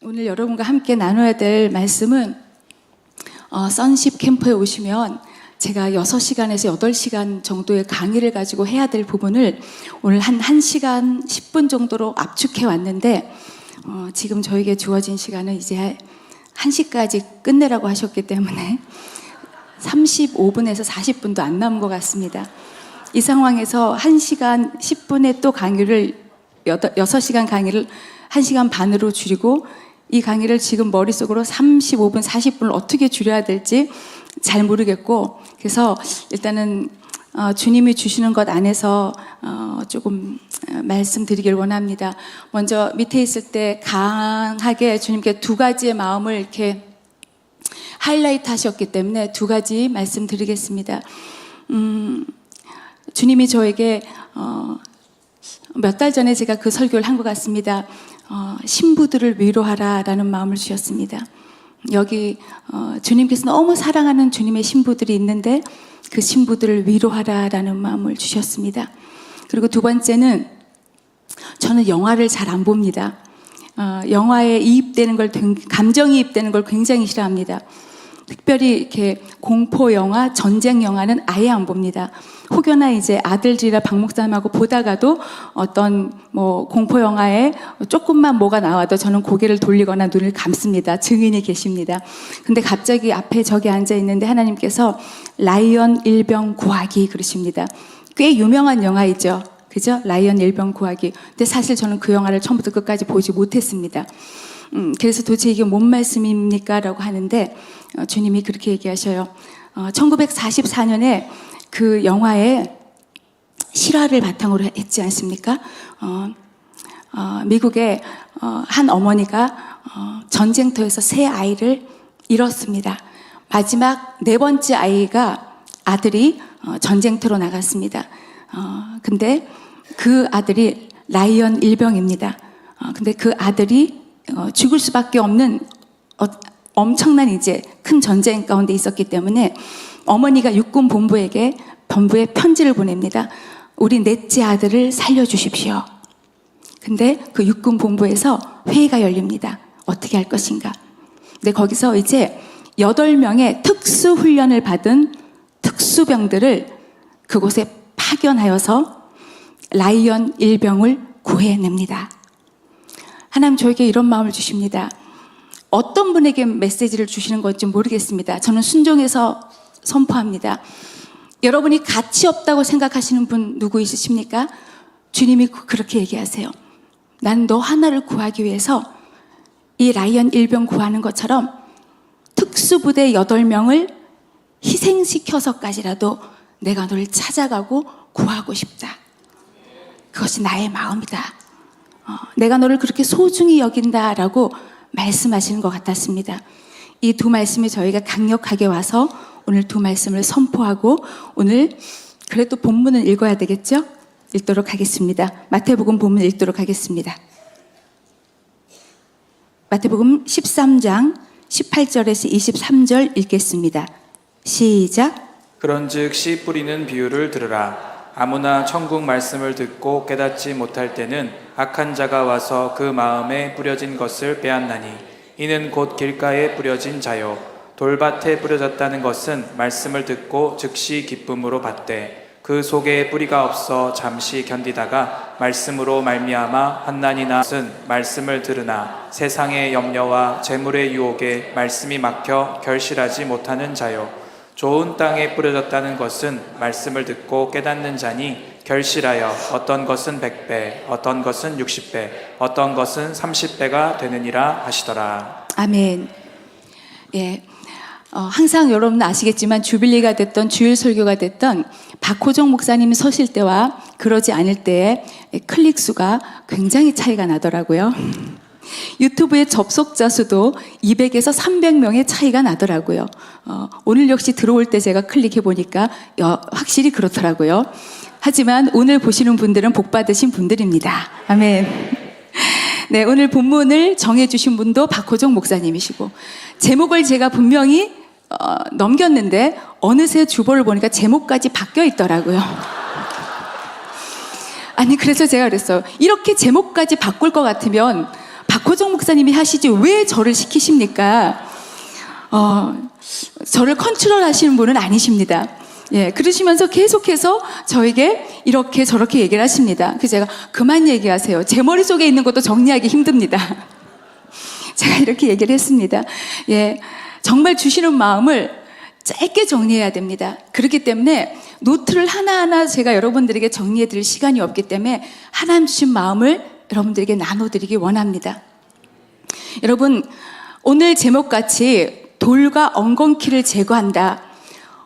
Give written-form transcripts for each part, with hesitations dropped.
오늘 여러분과 함께 나눠야 될 말씀은 선십 캠프에 오시면 제가 6시간에서 8시간 정도의 강의를 가지고 해야 될 부분을 오늘 한 1시간 10분 정도로 압축해 왔는데 지금 저에게 주어진 시간은 이제 1시까지 끝내라고 하셨기 때문에 35분에서 40분도 안 남은 것 같습니다. 이 상황에서 1시간 10분의 또 강의를 6시간 강의를 1시간 반으로 줄이고 이 강의를 지금 머릿속으로 35분, 40분을 어떻게 줄여야 될지 잘 모르겠고, 그래서 일단은 주님이 주시는 것 안에서 조금 말씀드리길 원합니다. 먼저 밑에 있을 때 강하게 주님께 두 가지의 마음을 이렇게 하이라이트 하셨기 때문에 두 가지 말씀드리겠습니다. 주님이 저에게 몇 달 전에 제가 그 설교를 한 것 같습니다. 신부들을 위로하라 라는 마음을 주셨습니다. 여기 주님께서 너무 사랑하는 주님의 신부들이 있는데 그 신부들을 위로하라 라는 마음을 주셨습니다. 그리고 두 번째는 저는 영화를 잘 안 봅니다. 영화에 이입되는 걸, 감정이입되는 걸 굉장히 싫어합니다. 특별히 이렇게 공포 영화, 전쟁 영화는 아예 안 봅니다. 혹여나 이제 아들들이라 박 목사님하고 보다가도 어떤 공포 영화에 조금만 뭐가 나와도 저는 고개를 돌리거나 눈을 감습니다. 증인이 계십니다. 근데 갑자기 앞에 저기 앉아 있는데 하나님께서 라이언 일병 구하기 그러십니다. 꽤 유명한 영화이죠. 그죠? 라이언 일병 구하기. 근데 사실 저는 그 영화를 처음부터 끝까지 보지 못했습니다. 그래서 도대체 이게 뭔 말씀입니까? 라고 하는데 주님이 그렇게 얘기하셔요. 1944년에 그 영화에 실화를 바탕으로 했지 않습니까? 미국의 한 어머니가 전쟁터에서 세 아이를 잃었습니다. 마지막 네 번째 아들이 전쟁터로 나갔습니다. 근데 그 아들이 라이언 일병입니다. 근데 그 아들이 죽을 수밖에 없는 엄청난 이제 큰 전쟁 가운데 있었기 때문에 어머니가 육군 본부에 편지를 보냅니다. 우리 넷째 아들을 살려주십시오. 근데 그 육군 본부에서 회의가 열립니다. 어떻게 할 것인가. 근데 거기서 이제 8명의 특수훈련을 받은 특수병들을 그곳에 파견하여서 라이언 일병을 구해냅니다. 하나님 저에게 이런 마음을 주십니다. 어떤 분에게 메시지를 주시는 건지 모르겠습니다. 저는 순종해서 선포합니다. 여러분이 가치 없다고 생각하시는 분 누구 있으십니까? 주님이 그렇게 얘기하세요. 난 너 하나를 구하기 위해서 이 라이언 일병 구하는 것처럼 특수부대 8명을 희생시켜서까지라도 내가 너를 찾아가고 구하고 싶다. 그것이 나의 마음이다. 내가 너를 그렇게 소중히 여긴다라고 말씀하시는 것 같았습니다. 이 두 말씀이 저희가 강력하게 와서 오늘 두 말씀을 선포하고 오늘 그래도 본문은 읽어야 되겠죠? 읽도록 하겠습니다. 마태복음 본문 읽도록 하겠습니다. 마태복음 13장 18절에서 23절 읽겠습니다. 시작. 그런즉 씨 뿌리는 비유를 들으라. 아무나 천국 말씀을 듣고 깨닫지 못할 때는 악한 자가 와서 그 마음에 뿌려진 것을 빼앗나니 이는 곧 길가에 뿌려진 자요 돌밭에 뿌려졌다는 것은 말씀을 듣고 즉시 기쁨으로 받되 그 속에 뿌리가 없어 잠시 견디다가 말씀으로 말미암아 환난이 나은 말씀을 들으나 세상의 염려와 재물의 유혹에 말씀이 막혀 결실하지 못하는 자요 좋은 땅에 뿌려졌다는 것은 말씀을 듣고 깨닫는 자니 결실하여 어떤 것은 100배, 어떤 것은 60배, 어떤 것은 30배가 되느니라 하시더라. 아멘. 예. 항상 여러분 아시겠지만 주빌리가 됐던 주일 설교가 됐던 박호정 목사님이 서실 때와 그러지 않을 때의 클릭 수가 굉장히 차이가 나더라고요. 유튜브의 접속자 수도 200에서 300명의 차이가 나더라고요. 오늘 역시 들어올 때 제가 클릭해 보니까 확실히 그렇더라고요. 하지만 오늘 보시는 분들은 복 받으신 분들입니다. 아멘. 네, 오늘 본문을 정해주신 분도 박호정 목사님이시고 제목을 제가 분명히 넘겼는데 어느새 주보를 보니까 제목까지 바뀌어 있더라고요. 아니 그래서 제가 그랬어요. 이렇게 제목까지 바꿀 것 같으면 고정 목사님이 하시지 왜 저를 시키십니까? 저를 컨트롤 하시는 분은 아니십니다. 예, 그러시면서 계속해서 저에게 이렇게 저렇게 얘기를 하십니다. 그래서 제가 그만 얘기하세요. 제 머릿속에 있는 것도 정리하기 힘듭니다. 제가 이렇게 얘기를 했습니다. 예, 정말 주시는 마음을 짧게 정리해야 됩니다. 그렇기 때문에 노트를 하나하나 제가 여러분들에게 정리해 드릴 시간이 없기 때문에 하나님 주신 마음을 여러분들에게 나눠드리기 원합니다. 여러분, 오늘 제목같이 돌과 엉겅퀴를 제거한다.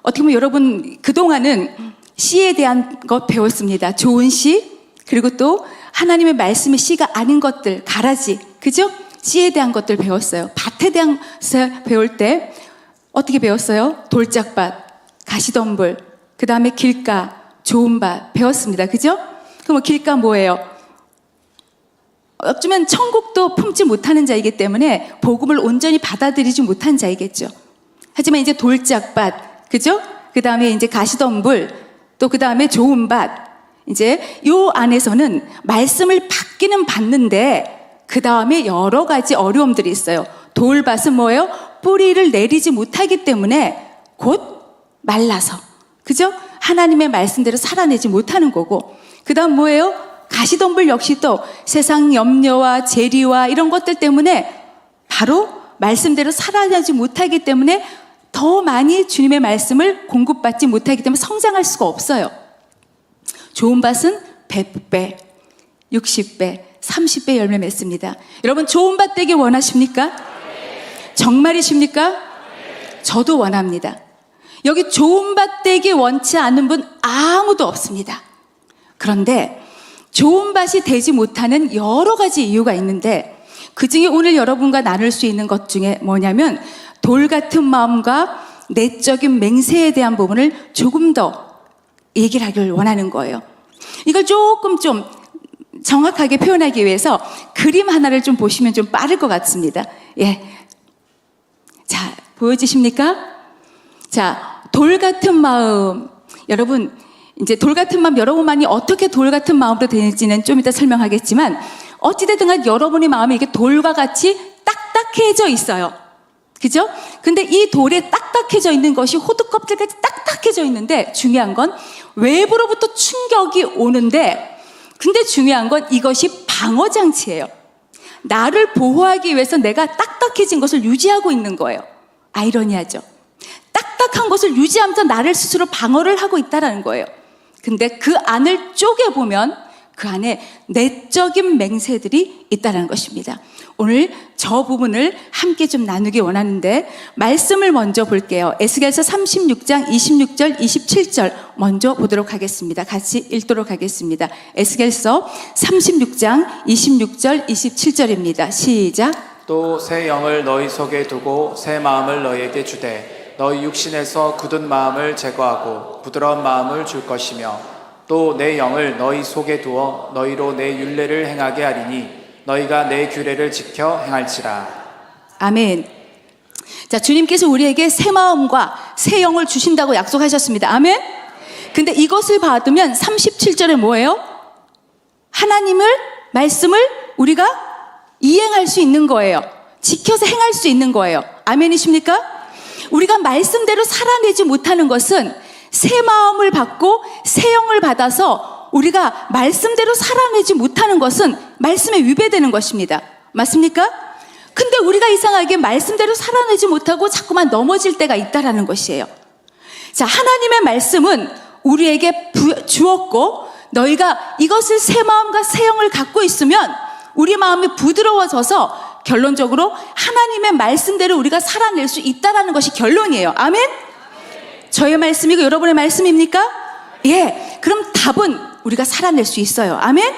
어떻게 보면 여러분 그동안은 씨에 대한 것 배웠습니다. 좋은 씨, 그리고 또 하나님의 말씀의 씨가 아닌 것들, 가라지, 그죠? 씨에 대한 것들 배웠어요. 밭에 대한 것을 배울 때 어떻게 배웠어요? 돌짝밭, 가시덤불, 그 다음에 길가, 좋은 밭 배웠습니다. 그죠? 그럼 길가 뭐예요? 어쩌면 천국도 품지 못하는 자이기 때문에 복음을 온전히 받아들이지 못한 자이겠죠. 하지만 이제 돌짝밭, 그죠? 그 다음에 이제 가시덤불, 또 그 다음에 좋은 밭. 이제 요 안에서는 말씀을 받기는 받는데 그 다음에 여러 가지 어려움들이 있어요. 돌밭은 뭐예요? 뿌리를 내리지 못하기 때문에 곧 말라서, 그죠? 하나님의 말씀대로 살아내지 못하는 거고, 그 다음 뭐예요? 가시덤불 역시 또 세상 염려와 재리와 이런 것들 때문에 바로 말씀대로 살아내지 못하기 때문에 더 많이 주님의 말씀을 공급받지 못하기 때문에 성장할 수가 없어요. 좋은 밭은 100배, 60배, 30배 열매 맺습니다. 여러분 좋은 밭 되기 원하십니까? 정말이십니까? 저도 원합니다. 여기 좋은 밭 되기 원치 않는 분 아무도 없습니다. 그런데 좋은 밭이 되지 못하는 여러 가지 이유가 있는데 그 중에 오늘 여러분과 나눌 수 있는 것 중에 뭐냐면 돌 같은 마음과 내적인 맹세에 대한 부분을 조금 더 얘기를 하길 원하는 거예요. 이걸 조금 좀 정확하게 표현하기 위해서 그림 하나를 좀 보시면 좀 빠를 것 같습니다. 예. 자, 보여지십니까? 자, 돌 같은 마음. 여러분, 이제 돌 같은 마음 여러분만이 어떻게 돌 같은 마음으로 되는지는 좀 이따 설명하겠지만 어찌됐든 간 여러분의 마음이 이렇게 돌과 같이 딱딱해져 있어요. 그죠? 근데 이 돌에 딱딱해져 있는 것이 호두 껍질까지 딱딱해져 있는데 중요한 건 외부로부터 충격이 오는데 근데 중요한 건 이것이 방어장치예요. 나를 보호하기 위해서 내가 딱딱해진 것을 유지하고 있는 거예요. 아이러니하죠. 딱딱한 것을 유지하면서 나를 스스로 방어를 하고 있다는 거예요. 근데 그 안을 쪼개보면 그 안에 내적인 맹세들이 있다는 것입니다. 오늘 저 부분을 함께 좀 나누기 원하는데 말씀을 먼저 볼게요. 에스겔서 36장 26절 27절 먼저 보도록 하겠습니다. 같이 읽도록 하겠습니다. 에스겔서 36장 26절 27절입니다. 시작. 또 새 영을 너희 속에 두고 새 마음을 너희에게 주되 너희 육신에서 굳은 마음을 제거하고 부드러운 마음을 줄 것이며 또 내 영을 너희 속에 두어 너희로 내 율례를 행하게 하리니 너희가 내 규례를 지켜 행할지라. 아멘. 자, 주님께서 우리에게 새 마음과 새 영을 주신다고 약속하셨습니다. 아멘. 근데 이것을 받으면 37절에 뭐예요? 하나님을 말씀을 우리가 이행할 수 있는 거예요. 지켜서 행할 수 있는 거예요. 아멘이십니까? 우리가 말씀대로 살아내지 못하는 것은 새 마음을 받고 새 영을 받아서 우리가 말씀대로 살아내지 못하는 것은 말씀에 위배되는 것입니다. 맞습니까? 근데 우리가 이상하게 말씀대로 살아내지 못하고 자꾸만 넘어질 때가 있다라는 것이에요. 자, 하나님의 말씀은 우리에게 주었고 너희가 이것을 새 마음과 새 영을 갖고 있으면 우리 마음이 부드러워져서 결론적으로 하나님의 말씀대로 우리가 살아낼 수 있다라는 것이 결론이에요. 아멘? 저의 말씀이고 여러분의 말씀입니까? 예. 그럼 답은 우리가 살아낼 수 있어요. 아멘?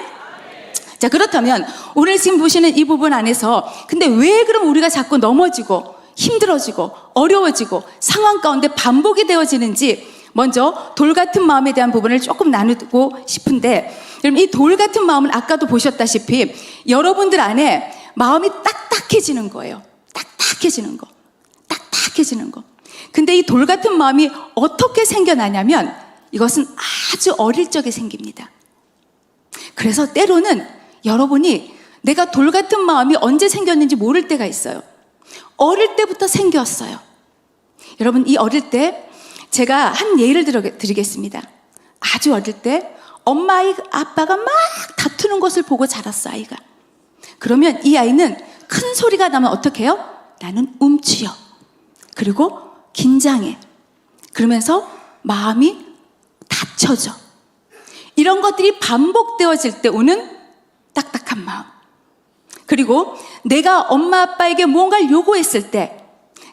자, 그렇다면 오늘 지금 보시는 이 부분 안에서 근데 왜 그럼 우리가 자꾸 넘어지고 힘들어지고 어려워지고 상황 가운데 반복이 되어지는지 먼저 돌 같은 마음에 대한 부분을 조금 나누고 싶은데 여러분 이 돌 같은 마음은 아까도 보셨다시피 여러분들 안에 마음이 딱딱해지는 거예요. 딱딱해지는 거. 딱딱해지는 거. 근데 이 돌 같은 마음이 어떻게 생겨나냐면 이것은 아주 어릴 적에 생깁니다. 그래서 때로는 여러분이 내가 돌 같은 마음이 언제 생겼는지 모를 때가 있어요. 어릴 때부터 생겼어요. 여러분, 이 어릴 때 제가 한 예를 드리겠습니다. 아주 어릴 때 엄마 아빠가 막 다투는 것을 보고 자랐어, 아이가. 그러면 이 아이는 큰 소리가 나면 어떻게 해요? 나는 움츠여. 그리고 긴장해. 그러면서 마음이 닫혀져. 이런 것들이 반복되어질 때 오는 딱딱한 마음. 그리고 내가 엄마 아빠에게 무언가를 요구했을 때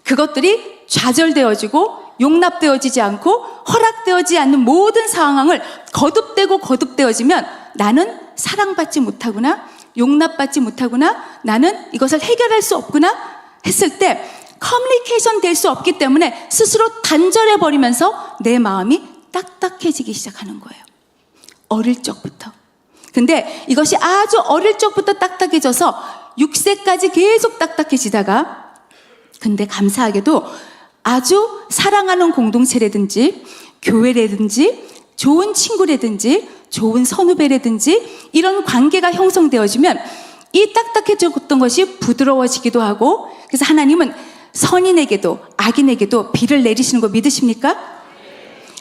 그것들이 좌절되어지고 용납되어지지 않고 허락되어지지 않는 모든 상황을 거듭되어지면 나는 사랑받지 못하구나, 용납받지 못하구나, 나는 이것을 해결할 수 없구나 했을 때 커뮤니케이션 될 수 없기 때문에 스스로 단절해 버리면서 내 마음이 딱딱해지기 시작하는 거예요. 어릴 적부터. 근데 이것이 아주 어릴 적부터 딱딱해져서 6세까지 계속 딱딱해지다가, 근데 감사하게도 아주 사랑하는 공동체라든지 교회라든지 좋은 친구라든지 좋은 선후배라든지 이런 관계가 형성되어지면 이 딱딱해졌던 것이 부드러워지기도 하고, 그래서 하나님은 선인에게도 악인에게도 비를 내리시는 거 믿으십니까?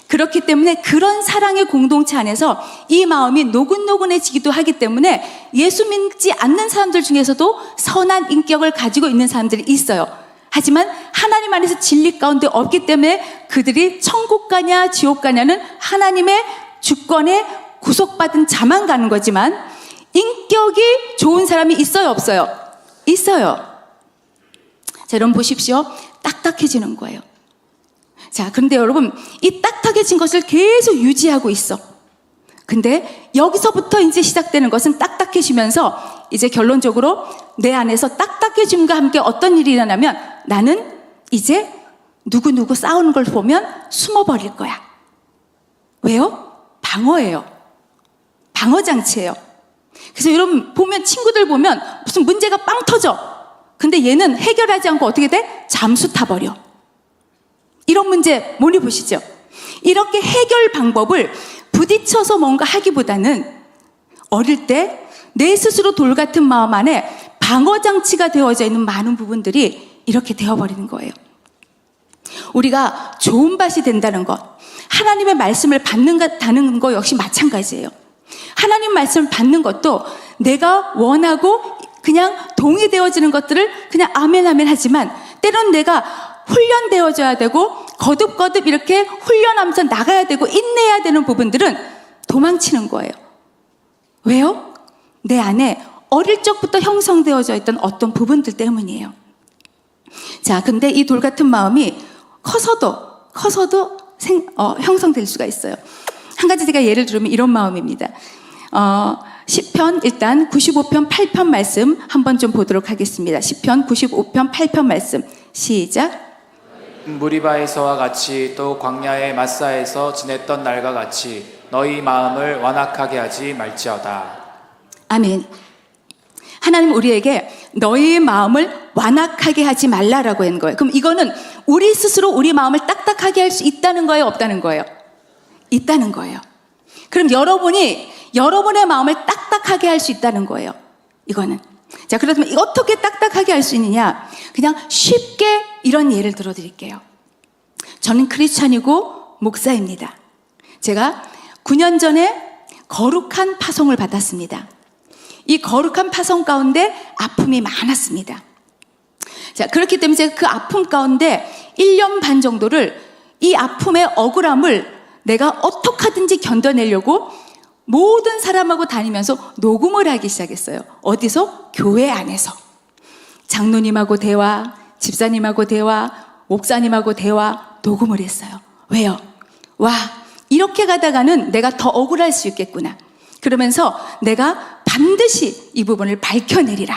그렇기 때문에 그런 사랑의 공동체 안에서 이 마음이 노근노근해지기도 하기 때문에 예수 믿지 않는 사람들 중에서도 선한 인격을 가지고 있는 사람들이 있어요. 하지만 하나님 안에서 진리 가운데 없기 때문에 그들이 천국 가냐 지옥 가냐는 하나님의 주권에 구속받은 자만 가는 거지만, 인격이 좋은 사람이 있어요, 없어요? 있어요. 자, 여러분 보십시오. 딱딱해지는 거예요. 자, 그런데 여러분, 이 딱딱해진 것을 계속 유지하고 있어. 근데 여기서부터 이제 시작되는 것은 딱딱해지면서 이제 결론적으로 내 안에서 딱딱해짐과 함께 어떤 일이 일어나면 나는 이제 누구누구 싸우는 걸 보면 숨어버릴 거야. 왜요? 방어예요. 방어장치예요. 그래서 여러분 보면, 친구들 보면 무슨 문제가 빵 터져. 근데 얘는 해결하지 않고 어떻게 돼? 잠수 타버려. 이런 문제 많이 보시죠? 이렇게 해결 방법을 부딪혀서 뭔가 하기보다는 어릴 때 내 스스로 돌 같은 마음 안에 방어장치가 되어져 있는 많은 부분들이 이렇게 되어버리는 거예요. 우리가 좋은 밭이 된다는 것, 하나님의 말씀을 받는다는 거 역시 마찬가지예요. 하나님 말씀을 받는 것도 내가 원하고 그냥 동의되어지는 것들을 그냥 아멘 아멘 하지만, 때론 내가 훈련되어져야 되고 거듭거듭 이렇게 훈련하면서 나가야 되고 인내해야 되는 부분들은 도망치는 거예요. 왜요? 내 안에 어릴 적부터 형성되어져 있던 어떤 부분들 때문이에요. 자, 근데 이 돌 같은 마음이 커서도 형성될 수가 있어요. 한 가지 제가 예를 들면 이런 마음입니다. 시편 일단 95편 8편 말씀 한번 좀 보도록 하겠습니다. 시편 95편 8편 말씀 시작. 무리바에서와 같이 또 광야의 마사에서 지냈던 날과 같이 너희 마음을 완악하게 하지 말지어다. 아멘. 하나님 우리에게 너희의 마음을 완악하게 하지 말라라고 한 거예요. 그럼 이거는 우리 스스로 우리 마음을 딱딱하게 할 수 있다는 거예요, 없다는 거예요? 있다는 거예요. 그럼 여러분이 여러분의 마음을 딱딱하게 할 수 있다는 거예요. 이거는. 자, 그렇다면 어떻게 딱딱하게 할 수 있느냐? 그냥 쉽게 이런 예를 들어드릴게요. 저는 크리스찬이고 목사입니다. 제가 9년 전에 거룩한 파송을 받았습니다. 이 거룩한 파송 가운데 아픔이 많았습니다. 자, 그렇기 때문에 제가 그 아픔 가운데 1년 반 정도를 이 아픔의 억울함을 내가 어떻게 하든지 견뎌내려고 모든 사람하고 다니면서 녹음을 하기 시작했어요. 어디서? 교회 안에서. 장로님하고 대화, 집사님하고 대화, 목사님하고 대화, 녹음을 했어요. 왜요? 와, 이렇게 가다가는 내가 더 억울할 수 있겠구나. 그러면서 내가 반드시 이 부분을 밝혀내리라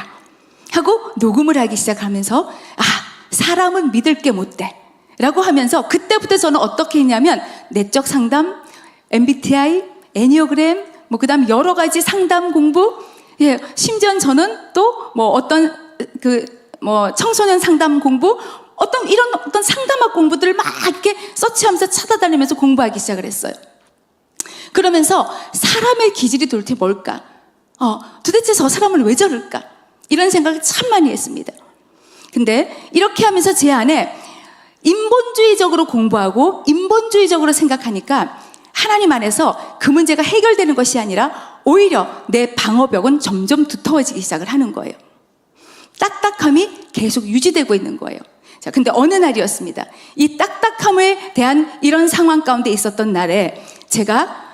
하고 녹음을 하기 시작하면서, 아, 사람은 믿을 게 못 돼 라고 하면서 그때부터 저는 어떻게 했냐면 내적 상담, MBTI, 애니어그램, 그 다음 여러 가지 상담 공부, 예, 심지어 저는 또 청소년 상담 공부, 어떤 상담학 공부들을 막 이렇게 서치하면서 찾아다니면서 공부하기 시작을 했어요. 그러면서 사람의 기질이 도대체 뭘까? 도대체 저 사람은 왜 저럴까? 이런 생각을 참 많이 했습니다. 근데 이렇게 하면서 제 안에 인본주의적으로 공부하고 인본주의적으로 생각하니까 하나님 안에서 그 문제가 해결되는 것이 아니라 오히려 내 방어벽은 점점 두터워지기 시작을 하는 거예요. 딱딱함이 계속 유지되고 있는 거예요. 자, 근데 어느 날이었습니다. 이 딱딱함에 대한 이런 상황 가운데 있었던 날에 제가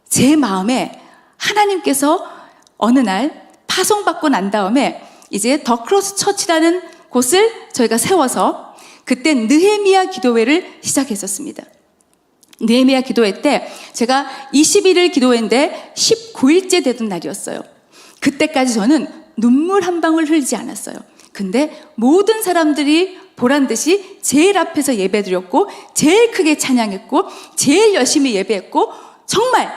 제 마음에 하나님께서 어느 날 파송받고 난 다음에 이제 더 크로스 처치라는 곳을 저희가 세워서 그때 느헤미야 기도회를 시작했었습니다. 느헤미야 기도회 때 제가 21일 기도회인데 19일째 되던 날이었어요. 그때까지 저는 눈물 한 방울 흘리지 않았어요. 근데 모든 사람들이 보란 듯이 제일 앞에서 예배드렸고 제일 크게 찬양했고 제일 열심히 예배했고 정말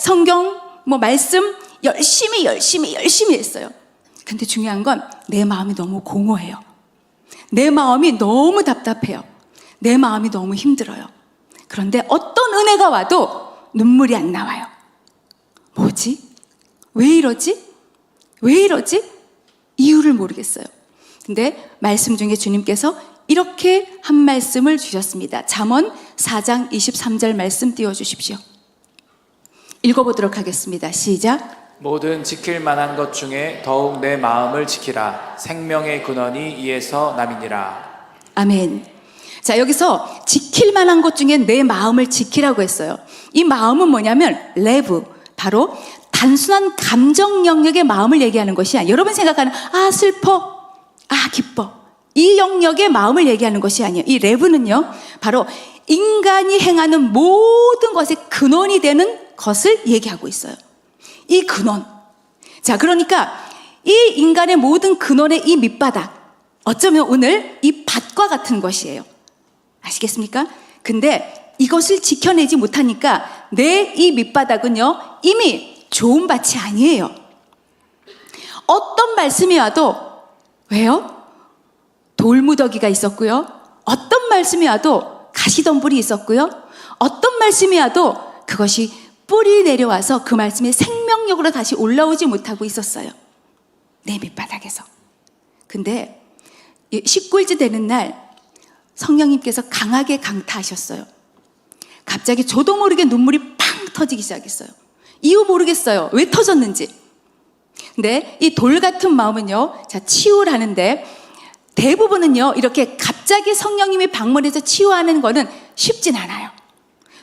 성경 말씀 열심히 했어요. 근데 중요한 건 내 마음이 너무 공허해요. 내 마음이 너무 답답해요. 내 마음이 너무 힘들어요. 그런데 어떤 은혜가 와도 눈물이 안 나와요. 뭐지? 왜 이러지? 이유를 모르겠어요. 근데 말씀 중에 주님께서 이렇게 한 말씀을 주셨습니다. 잠언 4장 23절 말씀 띄워주십시오. 읽어보도록 하겠습니다. 시작. 모든 지킬 만한 것 중에 더욱 내 마음을 지키라. 생명의 근원이 이에서 남이니라. 아멘. 자, 여기서 지킬 만한 것 중에 내 마음을 지키라고 했어요. 이 마음은 뭐냐면 레브, 바로 단순한 감정 영역의 마음을 얘기하는 것이 아니에요. 여러분 생각하는 슬퍼, 기뻐, 이 영역의 마음을 얘기하는 것이 아니에요. 이 레브는요, 바로 인간이 행하는 모든 것의 근원이 되는 것을 얘기하고 있어요. 이 근원. 자, 그러니까 이 인간의 모든 근원의 이 밑바닥, 어쩌면 오늘 이 밭과 같은 것이에요. 아시겠습니까? 근데 이것을 지켜내지 못하니까 내 이 밑바닥은요, 이미 좋은 밭이 아니에요. 어떤 말씀이 와도, 왜요? 돌무더기가 있었고요. 어떤 말씀이 와도 가시덤불이 있었고요. 어떤 말씀이 와도 그것이 뿌리 내려와서 그 말씀의 생명력으로 다시 올라오지 못하고 있었어요. 내 밑바닥에서. 근데 19일째 되는 날 성령님께서 강하게 강타하셨어요. 갑자기 저도 모르게 눈물이 팡 터지기 시작했어요. 이유 모르겠어요. 왜 터졌는지. 근데 이 돌 같은 마음은요, 자, 치유라는데 대부분은요, 이렇게 갑자기 성령님이 방문해서 치유하는 거는 쉽진 않아요.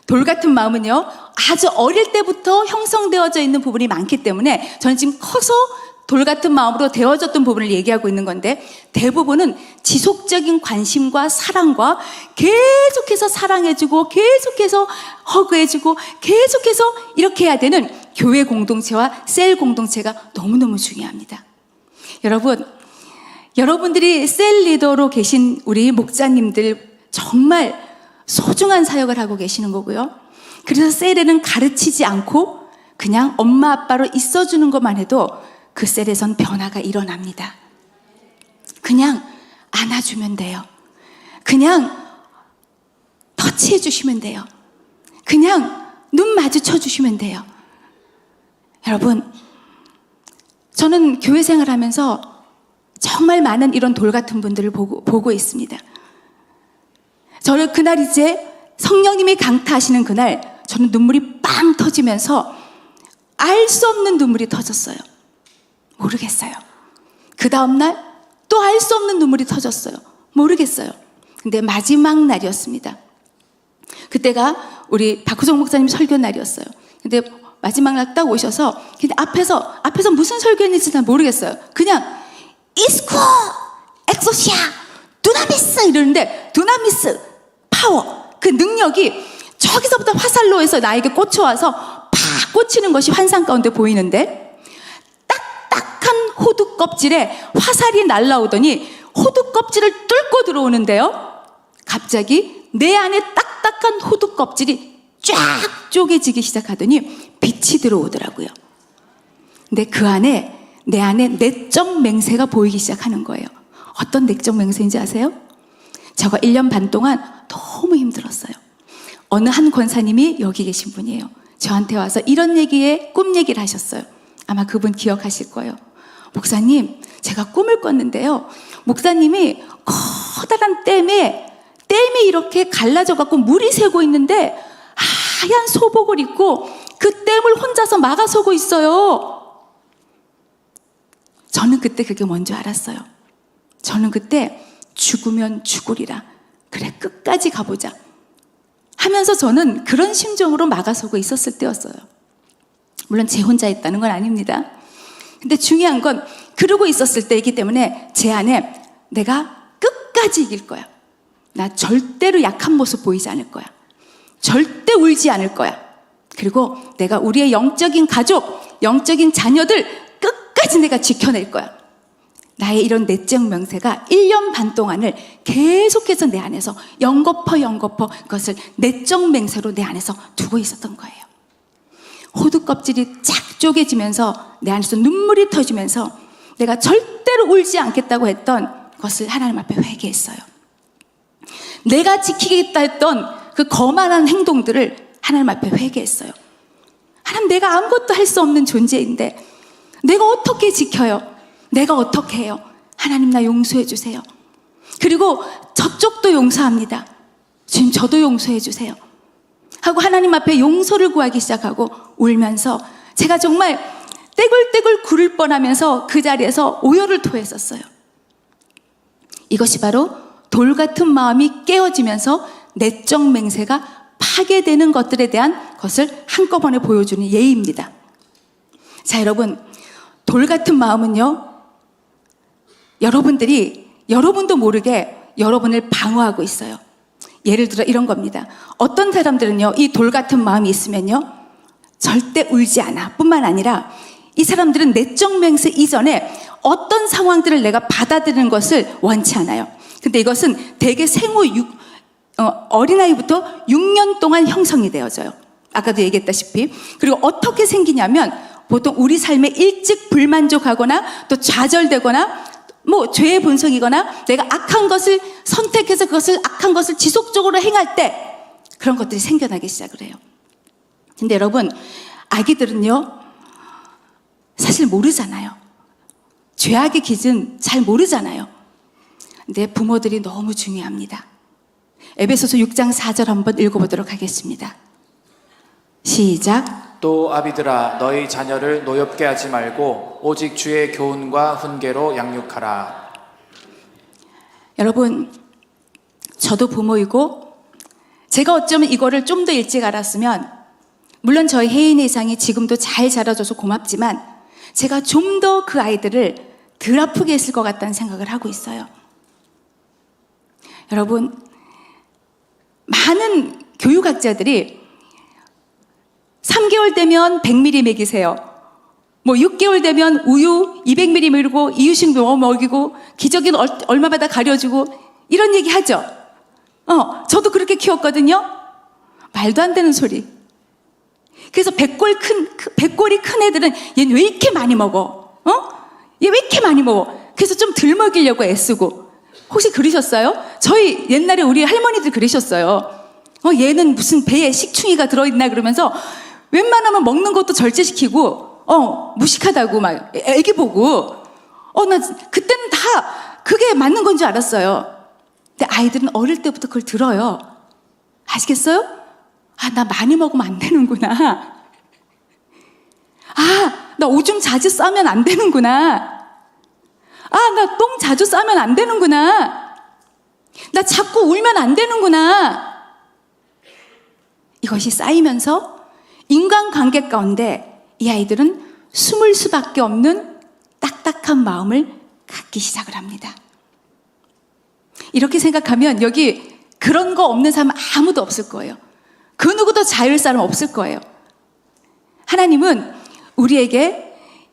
돌 같은 마음은요, 아주 어릴 때부터 형성되어져 있는 부분이 많기 때문에 저는 지금 커서 돌 같은 마음으로 되어졌던 부분을 얘기하고 있는 건데, 대부분은 지속적인 관심과 사랑과 계속해서 사랑해주고 계속해서 허그해주고 계속해서 이렇게 해야 되는 교회 공동체와 셀 공동체가 너무너무 중요합니다. 여러분들이 셀 리더로 계신 우리 목사님들 정말 소중한 사역을 하고 계시는 거고요. 그래서 셀에는 가르치지 않고 그냥 엄마 아빠로 있어주는 것만 해도 그 셀에선 변화가 일어납니다. 그냥 안아주면 돼요. 그냥 터치해 주시면 돼요. 그냥 눈 마주쳐 주시면 돼요. 여러분, 저는 교회 생활하면서 정말 많은 이런 돌 같은 분들을 보고 있습니다. 저는 그날 이제 성령님이 강타하시는 그날 저는 눈물이 빵 터지면서 알 수 없는 눈물이 터졌어요. 모르겠어요. 그 다음날 또 알 수 없는 눈물이 터졌어요. 모르겠어요. 근데 마지막 날이었습니다. 그때가 우리 박후정 목사님 설교 날이었어요. 근데 마지막 날 딱 오셔서 근데 앞에서 무슨 설교했는지 잘 모르겠어요. 그냥 이스코 엑소시아 두나미스 이러는데 두나미스 파워, 그 능력이 저기서부터 화살로 해서 나에게 꽂혀와서 팍 꽂히는 것이 환상 가운데 보이는데, 딱딱한 호두 껍질에 화살이 날라오더니 호두 껍질을 뚫고 들어오는데요, 갑자기 내 안에 딱딱한 호두 껍질이 쫙 쪼개지기 시작하더니 빛이 들어오더라고요. 근데 그 안에 내 안에 내적 맹세가 보이기 시작하는 거예요. 어떤 내적 맹세인지 아세요? 저가 1년 반 동안 너무 힘들었어요. 어느 한 권사님이 여기 계신 분이에요. 저한테 와서 이런 꿈 얘기를 하셨어요. 아마 그분 기억하실 거예요. 목사님, 제가 꿈을 꿨는데요. 목사님이 커다란 댐이 이렇게 갈라져갖고 물이 새고 있는데 하얀 소복을 입고 그 댐을 혼자서 막아서고 있어요. 저는 그때 그게 뭔지 알았어요. 저는 그때 죽으면 죽으리라. 그래, 끝까지 가보자 하면서 저는 그런 심정으로 막아서고 있었을 때였어요. 물론 제 혼자 있다는 건 아닙니다. 근데 중요한 건 그러고 있었을 때이기 때문에 제 안에 내가 끝까지 이길 거야. 나 절대로 약한 모습 보이지 않을 거야. 절대 울지 않을 거야. 그리고 내가 우리의 영적인 가족, 영적인 자녀들 끝까지 내가 지켜낼 거야. 나의 이런 내적 명세가 1년 반 동안을 계속해서 내 안에서 연거퍼 그것을 내적 맹세로 내 안에서 두고 있었던 거예요. 호두 껍질이 쫙 쪼개지면서 내 안에서 눈물이 터지면서 내가 절대로 울지 않겠다고 했던 것을 하나님 앞에 회개했어요. 내가 지키겠다 했던 그 거만한 행동들을 하나님 앞에 회개했어요. 하나님, 내가 아무것도 할 수 없는 존재인데 내가 어떻게 지켜요? 내가 어떻게 해요? 하나님, 나 용서해 주세요. 그리고 저쪽도 용서합니다. 주님, 저도 용서해 주세요 하고 하나님 앞에 용서를 구하기 시작하고 울면서 제가 정말 떼굴떼굴 굴을 뻔하면서 그 자리에서 오열을 토했었어요. 이것이 바로 돌 같은 마음이 깨어지면서 내적 맹세가 파괴되는 것들에 대한 것을 한꺼번에 보여주는 예입니다. 자, 여러분, 돌 같은 마음은요, 여러분도 모르게 여러분을 방어하고 있어요. 예를 들어 이런 겁니다. 어떤 사람들은요, 이 돌 같은 마음이 있으면요, 절대 울지 않아 뿐만 아니라 이 사람들은 내적 맹세 이전에 어떤 상황들을 내가 받아들이는 것을 원치 않아요. 근데 이것은 대개 생후 어린아이부터 6년 동안 형성이 되어져요. 아까도 얘기했다시피. 그리고 어떻게 생기냐면 보통 우리 삶에 일찍 불만족하거나 또 좌절되거나 뭐 죄의 본성이거나 내가 악한 것을 선택해서 그것을 악한 것을 지속적으로 행할 때 그런 것들이 생겨나기 시작을 해요. 근데 여러분, 아기들은요 사실 모르잖아요. 죄악의 기준 잘 모르잖아요. 근데 부모들이 너무 중요합니다. 에베소서 6장 4절 한번 읽어보도록 하겠습니다. 시작. 또 아비들아, 너희 자녀를 노엽게 하지 말고 오직 주의 교훈과 훈계로 양육하라. 여러분, 저도 부모이고 제가 어쩌면 이거를 좀 더 일찍 알았으면, 물론 저희 혜인의 이상이 지금도 잘 자라줘서 고맙지만 제가 좀 더 그 아이들을 덜 아프게 했을 것 같다는 생각을 하고 있어요. 여러분, 많은 교육학자들이 3개월 되면 100ml 먹이세요. 뭐 6개월 되면 우유 200ml 먹이고 이유식 먹이고 기저귀는 얼마마다 가려주고 이런 얘기 하죠. 저도 그렇게 키웠거든요. 말도 안 되는 소리. 그래서 백골이 큰 애들은 얘는 왜 이렇게 많이 먹어? 얘 왜 이렇게 많이 먹어? 그래서 좀 덜 먹이려고 애쓰고. 혹시 그러셨어요? 저희 옛날에 우리 할머니들 그러셨어요. 얘는 무슨 배에 식충이가 들어있나 그러면서 웬만하면 먹는 것도 절제시키고 무식하다고 막 애기 보고 나 그때는 다 그게 맞는 건 줄 알았어요. 근데 아이들은 어릴 때부터 그걸 들어요. 아시겠어요? 나 많이 먹으면 안 되는구나. 나 오줌 자주 싸면 안 되는구나. 나 똥 자주 싸면 안 되는구나. 나 자꾸 울면 안 되는구나. 이것이 쌓이면서 인간관계 가운데 이 아이들은 숨을 수밖에 없는 딱딱한 마음을 갖기 시작을 합니다. 이렇게 생각하면 여기 그런 거 없는 사람 아무도 없을 거예요. 그 누구도 자유일 사람 없을 거예요. 하나님은 우리에게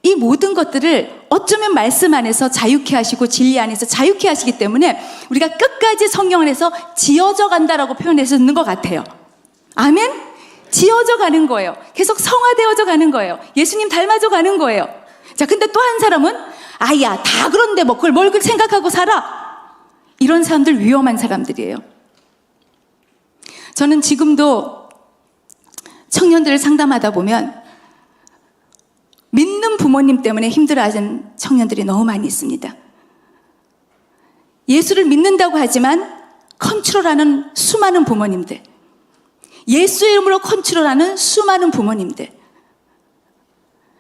이 모든 것들을 어쩌면 말씀 안에서 자유케 하시고 진리 안에서 자유케 하시기 때문에 우리가 끝까지 성경 안에서 지어져 간다라고 표현해서 있는 것 같아요. 아멘? 지어져 가는 거예요. 계속 성화되어져 가는 거예요. 예수님 닮아져 가는 거예요. 자, 근데 또 한 사람은 야, 다 그런데 뭐 그걸 뭘 생각하고 살아? 이런 사람들 위험한 사람들이에요. 저는 지금도 청년들을 상담하다 보면 믿는 부모님 때문에 힘들어하는 청년들이 너무 많이 있습니다. 예수를 믿는다고 하지만 컨트롤하는 수많은 부모님들, 예수의 이름으로 컨트롤하는 수많은 부모님들,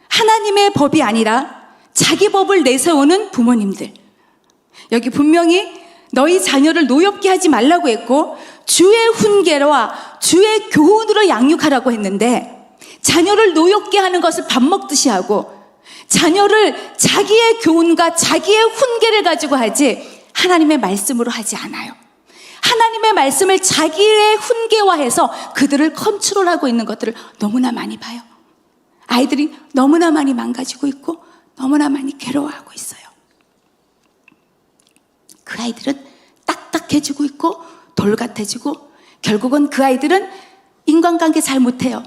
하나님의 법이 아니라 자기 법을 내세우는 부모님들. 여기 분명히 너희 자녀를 노엽게 하지 말라고 했고 주의 훈계와 주의 교훈으로 양육하라고 했는데, 자녀를 노엽게 하는 것을 밥 먹듯이 하고 자녀를 자기의 교훈과 자기의 훈계를 가지고 하지 하나님의 말씀으로 하지 않아요. 하나님의 말씀을 자기의 훈계화해서 그들을 컨트롤하고 있는 것들을 너무나 많이 봐요. 아이들이 너무나 많이 망가지고 있고 너무나 많이 괴로워하고 있어요. 그 아이들은 딱딱해지고 있고 돌 같아지고, 결국은 그 아이들은 인간관계 잘 못해요.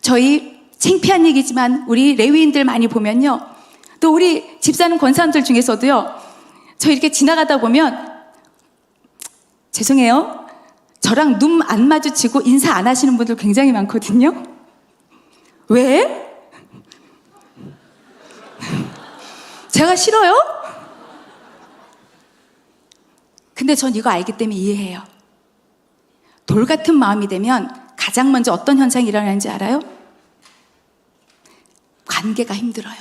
저희 창피한 얘기지만 우리 레위인들 많이 보면요, 또 우리 집사님 권사님들 중에서도요, 저 이렇게 지나가다 보면 죄송해요, 저랑 눈 안 마주치고 인사 안 하시는 분들 굉장히 많거든요. 왜? 제가 싫어요? 근데 전 이거 알기 때문에 이해해요. 돌 같은 마음이 되면 가장 먼저 어떤 현상이 일어나는지 알아요? 관계가 힘들어요.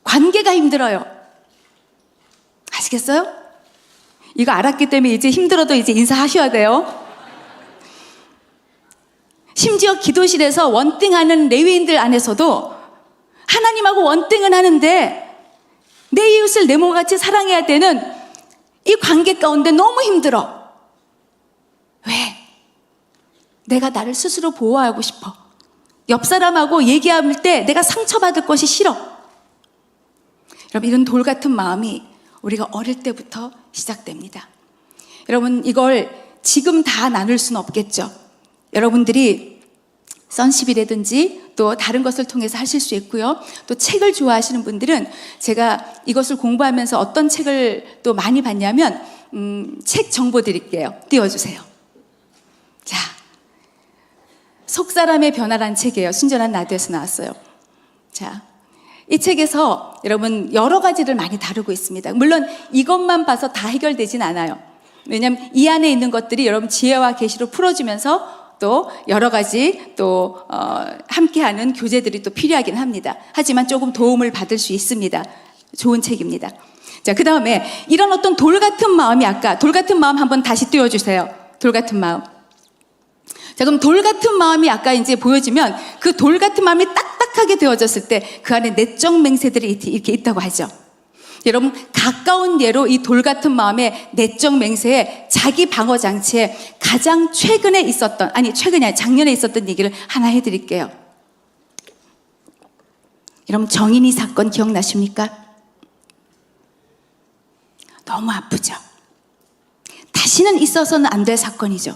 관계가 힘들어요. 아시겠어요? 이거 알았기 때문에 이제 힘들어도 이제 인사하셔야 돼요. 심지어 기도실에서 원띵하는 레위인들 안에서도 하나님하고 원띵은 하는데 내 이웃을 내 몸같이 사랑해야 되는 이 관계 가운데 너무 힘들어. 왜? 내가 나를 스스로 보호하고 싶어. 옆 사람하고 얘기할 때 내가 상처받을 것이 싫어. 여러분, 이런 돌 같은 마음이 우리가 어릴 때부터 시작됩니다. 여러분, 이걸 지금 다 나눌 수는 없겠죠. 여러분들이 선십이라든지 또 다른 것을 통해서 하실 수 있고요. 또 책을 좋아하시는 분들은, 제가 이것을 공부하면서 어떤 책을 또 많이 봤냐면 책 정보 드릴게요. 띄워주세요. 자, 속사람의 변화란 책이에요. 순전한 라디오에서 나왔어요. 자, 이 책에서 여러분 여러 가지를 많이 다루고 있습니다. 물론 이것만 봐서 다 해결되진 않아요. 왜냐하면 이 안에 있는 것들이 여러분 지혜와 계시로 풀어주면서 또 여러 가지 또 함께하는 교재들이 또 필요하긴 합니다. 하지만 조금 도움을 받을 수 있습니다. 좋은 책입니다. 자, 그 다음에 이런 어떤 돌 같은 마음이, 아까 돌 같은 마음 한번 다시 띄워주세요. 돌 같은 마음. 자, 그럼 돌 같은 마음이 아까 이제 보여지면 그 돌 같은 마음이 딱딱하게 되어졌을 때 그 안에 내적 맹세들이 이렇게 있다고 하죠. 여러분, 가까운 예로 이 돌 같은 마음의 내적 맹세에 자기 방어 장치에 가장 최근에 있었던, 아니 최근이 아니라 작년에 있었던 얘기를 하나 해드릴게요. 여러분, 정인이 사건 기억나십니까? 너무 아프죠. 다시는 있어서는 안 될 사건이죠.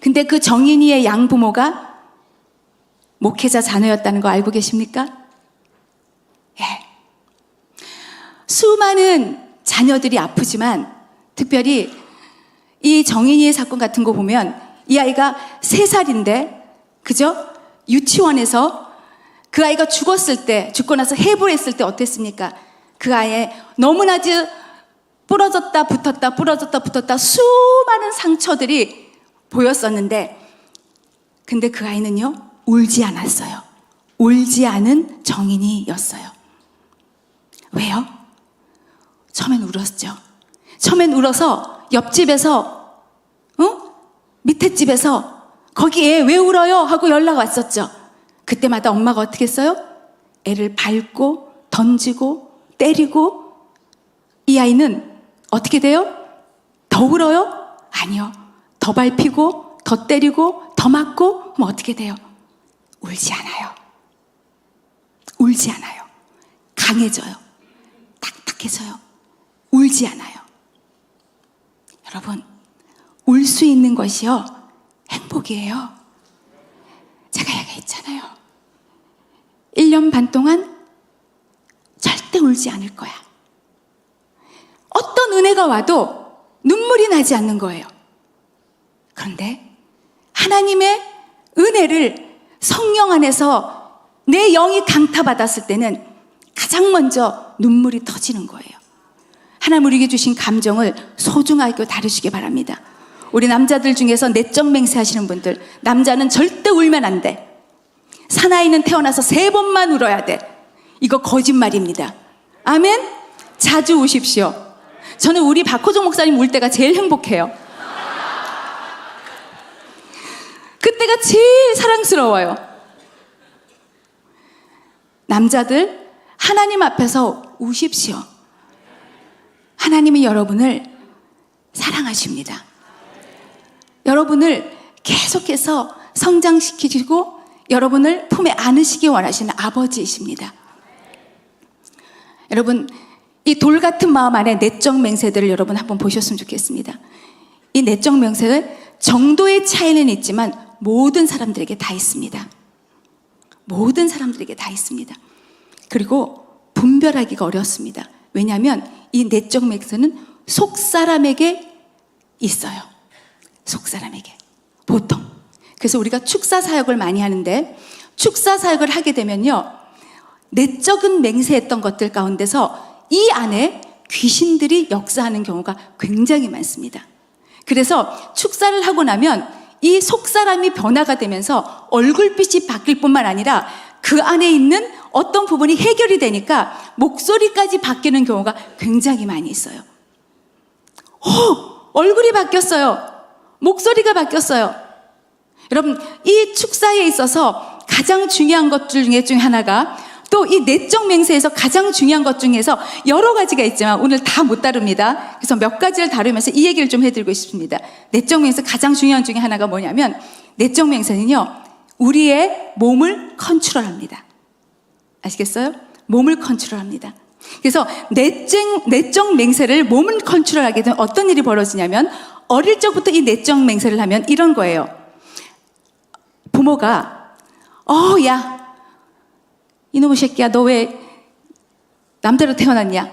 근데 그 정인이의 양부모가 목회자 자녀였다는 거 알고 계십니까? 예. 수많은 자녀들이 아프지만 특별히 이 정인이의 사건 같은 거 보면 이 아이가 3살인데, 그죠? 유치원에서 그 아이가 죽었을 때, 죽고 나서 해부했을 때 어땠습니까? 그 아이의 너무나도 부러졌다 붙었다 부러졌다 붙었다 수많은 상처들이 보였었는데, 근데 그 아이는요, 울지 않았어요. 울지 않은 정인이였어요. 왜요? 처음엔 울었죠. 처음엔 울어서 옆집에서, 밑에 집에서 거기에 왜 울어요? 하고 연락 왔었죠. 그때마다 엄마가 어떻게 했어요? 애를 밟고 던지고 때리고. 이 아이는 어떻게 돼요? 더 울어요? 아니요. 더 밟히고 더 때리고 더 맞고. 그럼 어떻게 돼요? 울지 않아요. 울지 않아요. 강해져요. 딱딱해져요. 울지 않아요. 여러분, 울 수 있는 것이요, 행복이에요. 제가 얘기했잖아요. 1년 반 동안 절대 울지 않을 거야. 어떤 은혜가 와도 눈물이 나지 않는 거예요. 그런데 하나님의 은혜를 성령 안에서 내 영이 강타받았을 때는 가장 먼저 눈물이 터지는 거예요. 하나님 우리에게 주신 감정을 소중하게 다루시기 바랍니다. 우리 남자들 중에서 내적 맹세하시는 분들, 남자는 절대 울면 안 돼. 사나이는 태어나서 3번만 울어야 돼. 이거 거짓말입니다. 아멘? 자주 우십시오. 저는 우리 박호정 목사님 울 때가 제일 행복해요. 그때가 제일 사랑스러워요. 남자들, 하나님 앞에서 우십시오. 하나님이 여러분을 사랑하십니다. 여러분을 계속해서 성장시키시고 여러분을 품에 안으시기 원하시는 아버지이십니다. 여러분, 이 돌 같은 마음 안에 내적 맹세들을 여러분 한번 보셨으면 좋겠습니다. 이 내적 맹세는 정도의 차이는 있지만 모든 사람들에게 다 있습니다. 모든 사람들에게 다 있습니다. 그리고 분별하기가 어렵습니다. 왜냐하면 이 내적 맹세는 속 사람에게 있어요. 속 사람에게. 보통. 그래서 우리가 축사 사역을 많이 하는데 축사 사역을 하게 되면요, 내적인 맹세했던 것들 가운데서 이 안에 귀신들이 역사하는 경우가 굉장히 많습니다. 그래서 축사를 하고 나면 이 속사람이 변화가 되면서 얼굴빛이 바뀔 뿐만 아니라 그 안에 있는 어떤 부분이 해결이 되니까 목소리까지 바뀌는 경우가 굉장히 많이 있어요. 얼굴이 바뀌었어요. 목소리가 바뀌었어요. 여러분, 이 축사에 있어서 가장 중요한 것들 중에 하나가 또 이 내적 맹세에서 가장 중요한 것 중에서 여러 가지가 있지만 오늘 다 못 다룹니다. 그래서 몇 가지를 다루면서 이 얘기를 좀 해드리고 싶습니다. 내적 맹세 가장 중요한 중에 하나가 뭐냐면 내적 맹세는요, 우리의 몸을 컨트롤합니다. 아시겠어요? 몸을 컨트롤합니다. 그래서 내적 맹세를 몸을 컨트롤하게 되면 어떤 일이 벌어지냐면 어릴 적부터 이 내적 맹세를 하면 이런 거예요. 부모가 야 이놈의 새끼야, 너 왜 남자로 태어났냐?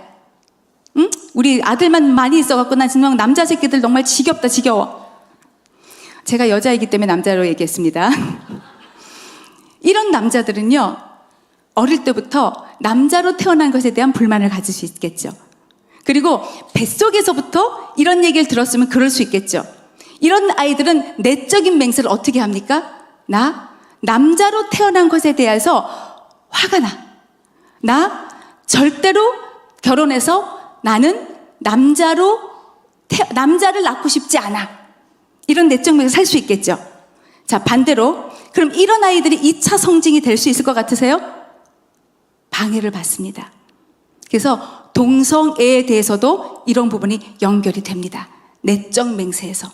응? 우리 아들만 많이 있어갖고 난 정말 남자 새끼들 정말 지겹다, 지겨워. 제가 여자이기 때문에 남자로 얘기했습니다. 이런 남자들은요, 어릴 때부터 남자로 태어난 것에 대한 불만을 가질 수 있겠죠. 그리고 뱃속에서부터 이런 얘기를 들었으면 그럴 수 있겠죠. 이런 아이들은 내적인 맹세를 어떻게 합니까? 나 남자로 태어난 것에 대해서 화가 나. 나 절대로 결혼해서 나는 남자를 낳고 싶지 않아. 이런 내적 맹세 살 수 있겠죠. 자, 반대로 그럼 이런 아이들이 2차 성징이 될 수 있을 것 같으세요? 방해를 받습니다. 그래서 동성애에 대해서도 이런 부분이 연결이 됩니다. 내적 맹세에서.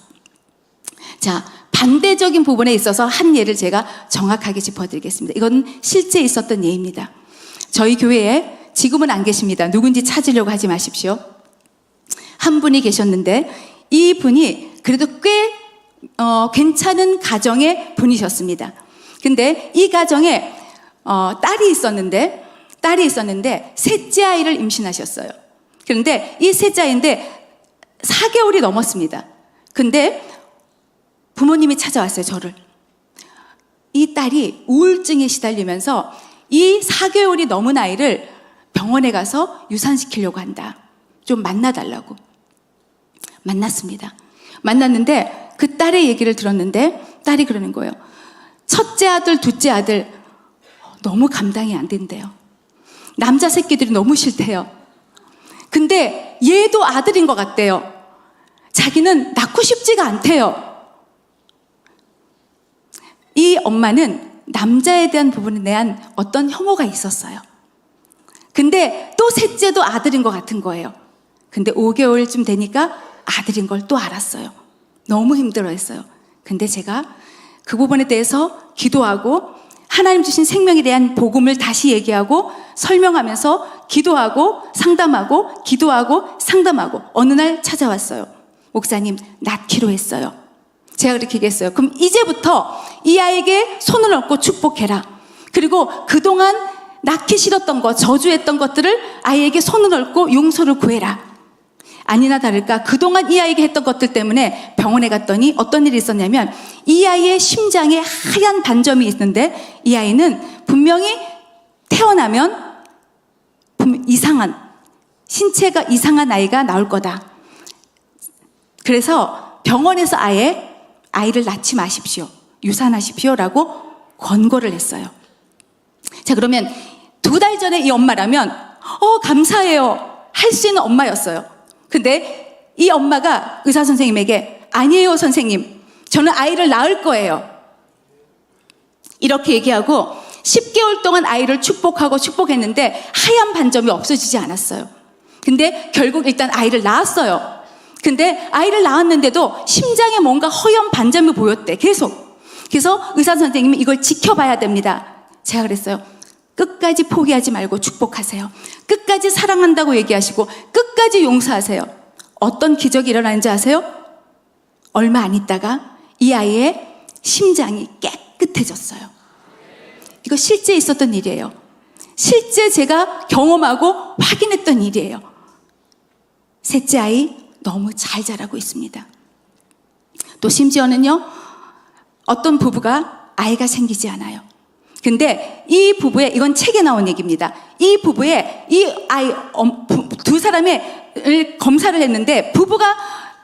자, 반대적인 부분에 있어서 한 예를 제가 정확하게 짚어드리겠습니다. 이건 실제 있었던 예입니다. 저희 교회에 지금은 안 계십니다. 누군지 찾으려고 하지 마십시오. 한 분이 계셨는데 이 분이 그래도 꽤 괜찮은 가정의 분이셨습니다. 근데 이 가정에 딸이 있었는데 셋째 아이를 임신하셨어요. 그런데 이 셋째 아이인데 4개월이 넘었습니다. 근데 부모님이 찾아왔어요, 저를. 이 딸이 우울증에 시달리면서 이 4개월이 넘은 아이를 병원에 가서 유산시키려고 한다. 좀 만나달라고. 만났습니다. 만났는데 그 딸의 얘기를 들었는데 딸이 그러는 거예요. 첫째 아들, 둘째 아들 너무 감당이 안 된대요. 남자 새끼들이 너무 싫대요. 근데 얘도 아들인 것 같대요. 자기는 낳고 싶지가 않대요. 이 엄마는 남자에 대한 부분에 대한 어떤 혐오가 있었어요. 근데 또 셋째도 아들인 것 같은 거예요. 근데 5개월쯤 되니까 아들인 걸 또 알았어요. 너무 힘들어했어요. 근데 제가 그 부분에 대해서 기도하고 하나님 주신 생명에 대한 복음을 다시 얘기하고 설명하면서 기도하고 상담하고 기도하고 상담하고 어느 날 찾아왔어요. 목사님, 낳기로 했어요. 제가 그렇게 얘기했어요. 그럼 이제부터 이 아이에게 손을 얹고 축복해라. 그리고 그동안 낳기 싫었던 것, 저주했던 것들을 아이에게 손을 얹고 용서를 구해라. 아니나 다를까 그동안 이 아이에게 했던 것들 때문에 병원에 갔더니 어떤 일이 있었냐면 이 아이의 심장에 하얀 반점이 있는데 이 아이는 분명히 태어나면 신체가 이상한 아이가 나올 거다. 그래서 병원에서 아예 아이를 낳지 마십시오. 유산하십시오라고 권고를 했어요. 자, 그러면 2달 전에 이 엄마라면 감사해요 할 수 있는 엄마였어요. 근데 이 엄마가 의사 선생님에게 아니에요 선생님, 저는 아이를 낳을 거예요, 이렇게 얘기하고 10개월 동안 아이를 축복했는데 하얀 반점이 없어지지 않았어요. 근데 결국 일단 아이를 낳았어요. 근데 아이를 낳았는데도 심장에 뭔가 허연 반점이 보였대, 계속. 그래서 의사 선생님이 이걸 지켜봐야 됩니다. 제가 그랬어요. 끝까지 포기하지 말고 축복하세요. 끝까지 사랑한다고 얘기하시고 끝까지 용서하세요. 어떤 기적이 일어나는지 아세요? 얼마 안 있다가 이 아이의 심장이 깨끗해졌어요. 이거 실제 있었던 일이에요. 실제 제가 경험하고 확인했던 일이에요. 셋째 아이 너무 잘 자라고 있습니다. 또 심지어는요, 어떤 부부가 아이가 생기지 않아요. 근데 이 부부의, 이건 책에 나온 얘기입니다. 이 부부의 이 아이 두 사람의 검사를 했는데 부부가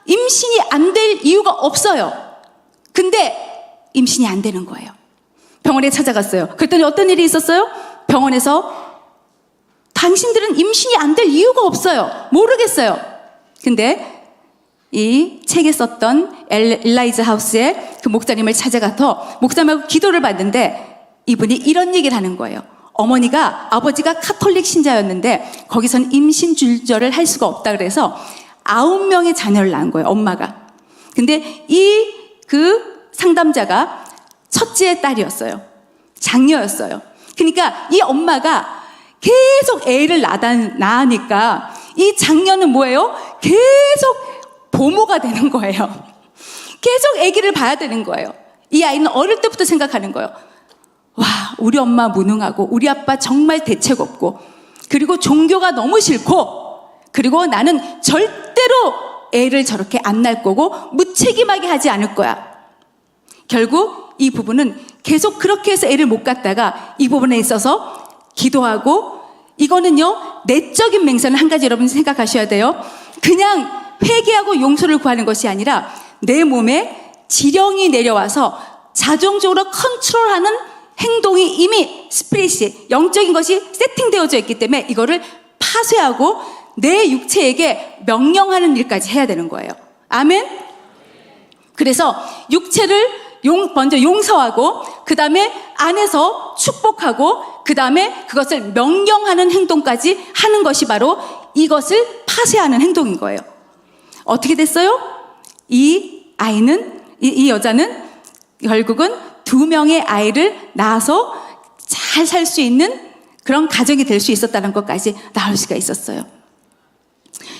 임신이 안 될 이유가 없어요. 근데 임신이 안 되는 거예요. 병원에 찾아갔어요. 그랬더니 어떤 일이 있었어요? 병원에서 당신들은 임신이 안 될 이유가 없어요. 모르겠어요. 근데 이 책에 썼던 엘라이즈 하우스의 그 목사님을 찾아가서 목사님하고 기도를 받는데 이분이 이런 얘기를 하는 거예요. 아버지가 카톨릭 신자였는데 거기선 임신 줄절을 할 수가 없다 그래서 9명의 자녀를 낳은 거예요, 엄마가. 근데 그 상담자가 첫째 딸이었어요. 장녀였어요. 그러니까 이 엄마가 계속 애를 낳으니까 이 장녀는 뭐예요? 계속 보모가 되는 거예요. 계속 아기를 봐야 되는 거예요. 이 아이는 어릴 때부터 생각하는 거예요. 와, 우리 엄마 무능하고 우리 아빠 정말 대책 없고 그리고 종교가 너무 싫고 그리고 나는 절대로 애를 저렇게 안 낳을 거고 무책임하게 하지 않을 거야. 결국 이 부부는 계속 그렇게 해서 애를 못 갖다가 이 부분에 있어서 기도하고, 이거는요 내적인 맹세는 한 가지 여러분 생각하셔야 돼요. 그냥 회개하고 용서를 구하는 것이 아니라 내 몸에 지령이 내려와서 자동적으로 컨트롤하는 행동이 이미 스피릿이, 영적인 것이 세팅되어져 있기 때문에 이거를 파쇄하고 내 육체에게 명령하는 일까지 해야 되는 거예요. 아멘? 그래서 육체를 먼저 용서하고 그 다음에 안에서 축복하고 그 다음에 그것을 명령하는 행동까지 하는 것이 바로 이것을 파쇄하는 행동인 거예요. 어떻게 됐어요? 이 여자는 결국은 2명의 아이를 낳아서 잘 살 수 있는 그런 가정이 될 수 있었다는 것까지 나올 수가 있었어요.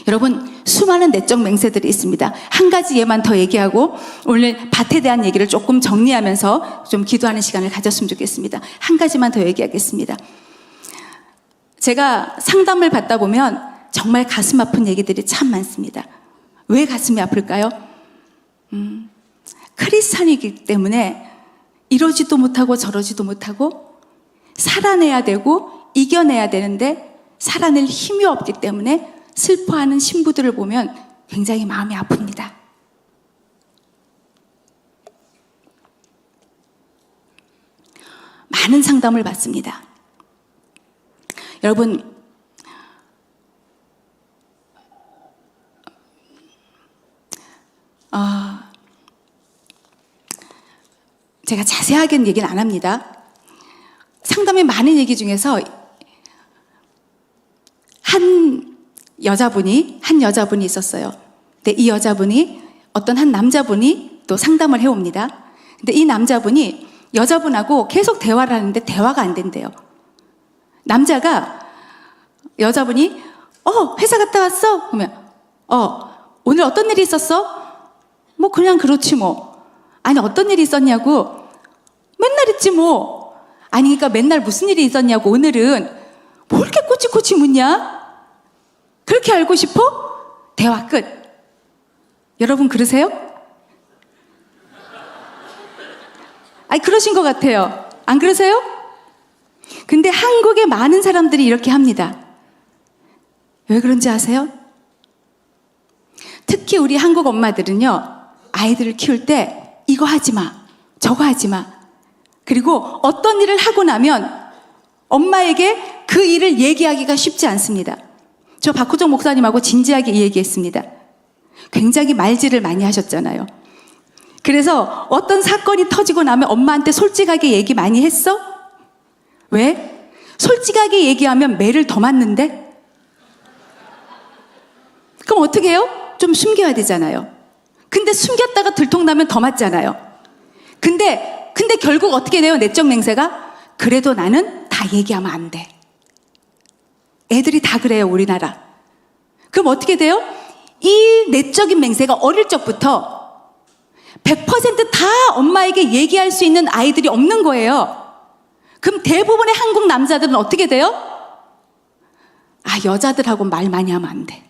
여러분, 수많은 내적 맹세들이 있습니다. 한 가지 예만 더 얘기하고 오늘 밭에 대한 얘기를 조금 정리하면서 좀 기도하는 시간을 가졌으면 좋겠습니다. 한 가지만 더 얘기하겠습니다. 제가 상담을 받다 보면 정말 가슴 아픈 얘기들이 참 많습니다. 왜 가슴이 아플까요? 크리스찬이기 때문에 이러지도 못하고 저러지도 못하고 살아내야 되고 이겨내야 되는데 살아낼 힘이 없기 때문에 슬퍼하는 신부들을 보면 굉장히 마음이 아픕니다. 많은 상담을 받습니다. 여러분, 제가 자세하게는 얘기는 안 합니다. 상담의 많은 얘기 중에서 한 여자분이 있었어요. 근데 이 여자분이 어떤 한 남자분이 또 상담을 해옵니다. 근데 이 남자분이 여자분하고 계속 대화를 하는데 대화가 안 된대요. 여자분이 회사 갔다 왔어? 그러면 오늘 어떤 일이 있었어? 뭐 그냥 그렇지 뭐. 아니 어떤 일이 있었냐고. 맨날 있지 뭐. 아니 그러니까 맨날 무슨 일이 있었냐고. 오늘은 뭐 이렇게 꼬치꼬치 묻냐? 그렇게 알고 싶어? 대화 끝. 여러분 그러세요? 아니 그러신 것 같아요. 안 그러세요? 근데 한국의 많은 사람들이 이렇게 합니다. 왜 그런지 아세요? 특히 우리 한국 엄마들은요, 아이들을 키울 때 이거 하지 마, 저거 하지 마. 그리고 어떤 일을 하고 나면 엄마에게 그 일을 얘기하기가 쉽지 않습니다. 저 박호정 목사님하고 진지하게 이 얘기했습니다. 굉장히 말질을 많이 하셨잖아요. 그래서 어떤 사건이 터지고 나면 엄마한테 솔직하게 얘기 많이 했어? 왜? 솔직하게 얘기하면 매를 더 맞는데? 그럼 어떻게 해요? 좀 숨겨야 되잖아요. 근데 숨겼다가 들통나면 더 맞잖아요. 근데 결국 어떻게 돼요? 내적 맹세가? 그래도 나는 다 얘기하면 안 돼. 애들이 다 그래요, 우리나라. 그럼 어떻게 돼요? 이 내적인 맹세가 어릴 적부터 100%다 엄마에게 얘기할 수 있는 아이들이 없는 거예요. 그럼 대부분의 한국 남자들은 어떻게 돼요? 아, 여자들하고 말 많이 하면 안 돼.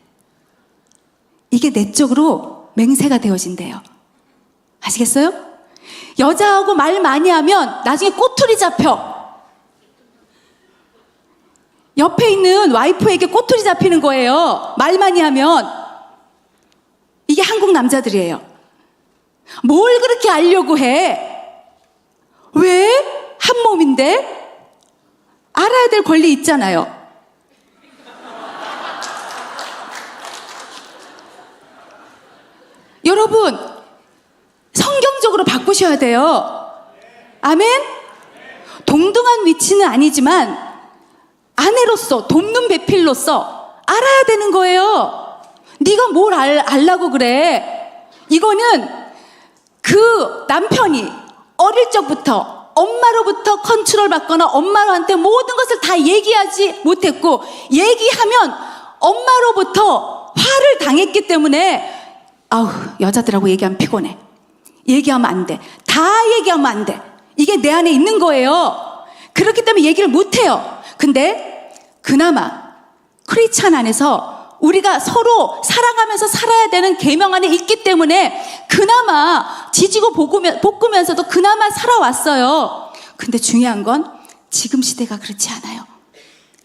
이게 내적으로 맹세가 되어진대요. 아시겠어요? 여자하고 말 많이 하면 나중에 꼬투리 잡혀. 옆에 있는 와이프에게 꼬투리 잡히는 거예요. 말 많이 하면. 이게 한국 남자들이에요. 뭘 그렇게 알려고 해? 왜? 한 몸인데? 알아야 될 권리 있잖아요. 여러분, 성경적으로 바꾸셔야 돼요. 아멘? 동등한 위치는 아니지만 아내로서, 돕는 배필로서 알아야 되는 거예요. 네가 뭘 알라고 그래? 이거는 그 남편이 어릴 적부터 엄마로부터 컨트롤 받거나 엄마한테 모든 것을 다 얘기하지 못했고, 얘기하면 엄마로부터 화를 당했기 때문에 아우, 여자들하고 얘기하면 피곤해. 얘기하면 안 돼. 다 얘기하면 안 돼. 이게 내 안에 있는 거예요. 그렇기 때문에 얘기를 못 해요. 근데 그나마 크리스찬 안에서 우리가 서로 사랑하면서 살아야 되는 계명 안에 있기 때문에 그나마 지지고 볶으면서도 그나마 살아왔어요. 근데 중요한 건 지금 시대가 그렇지 않아요.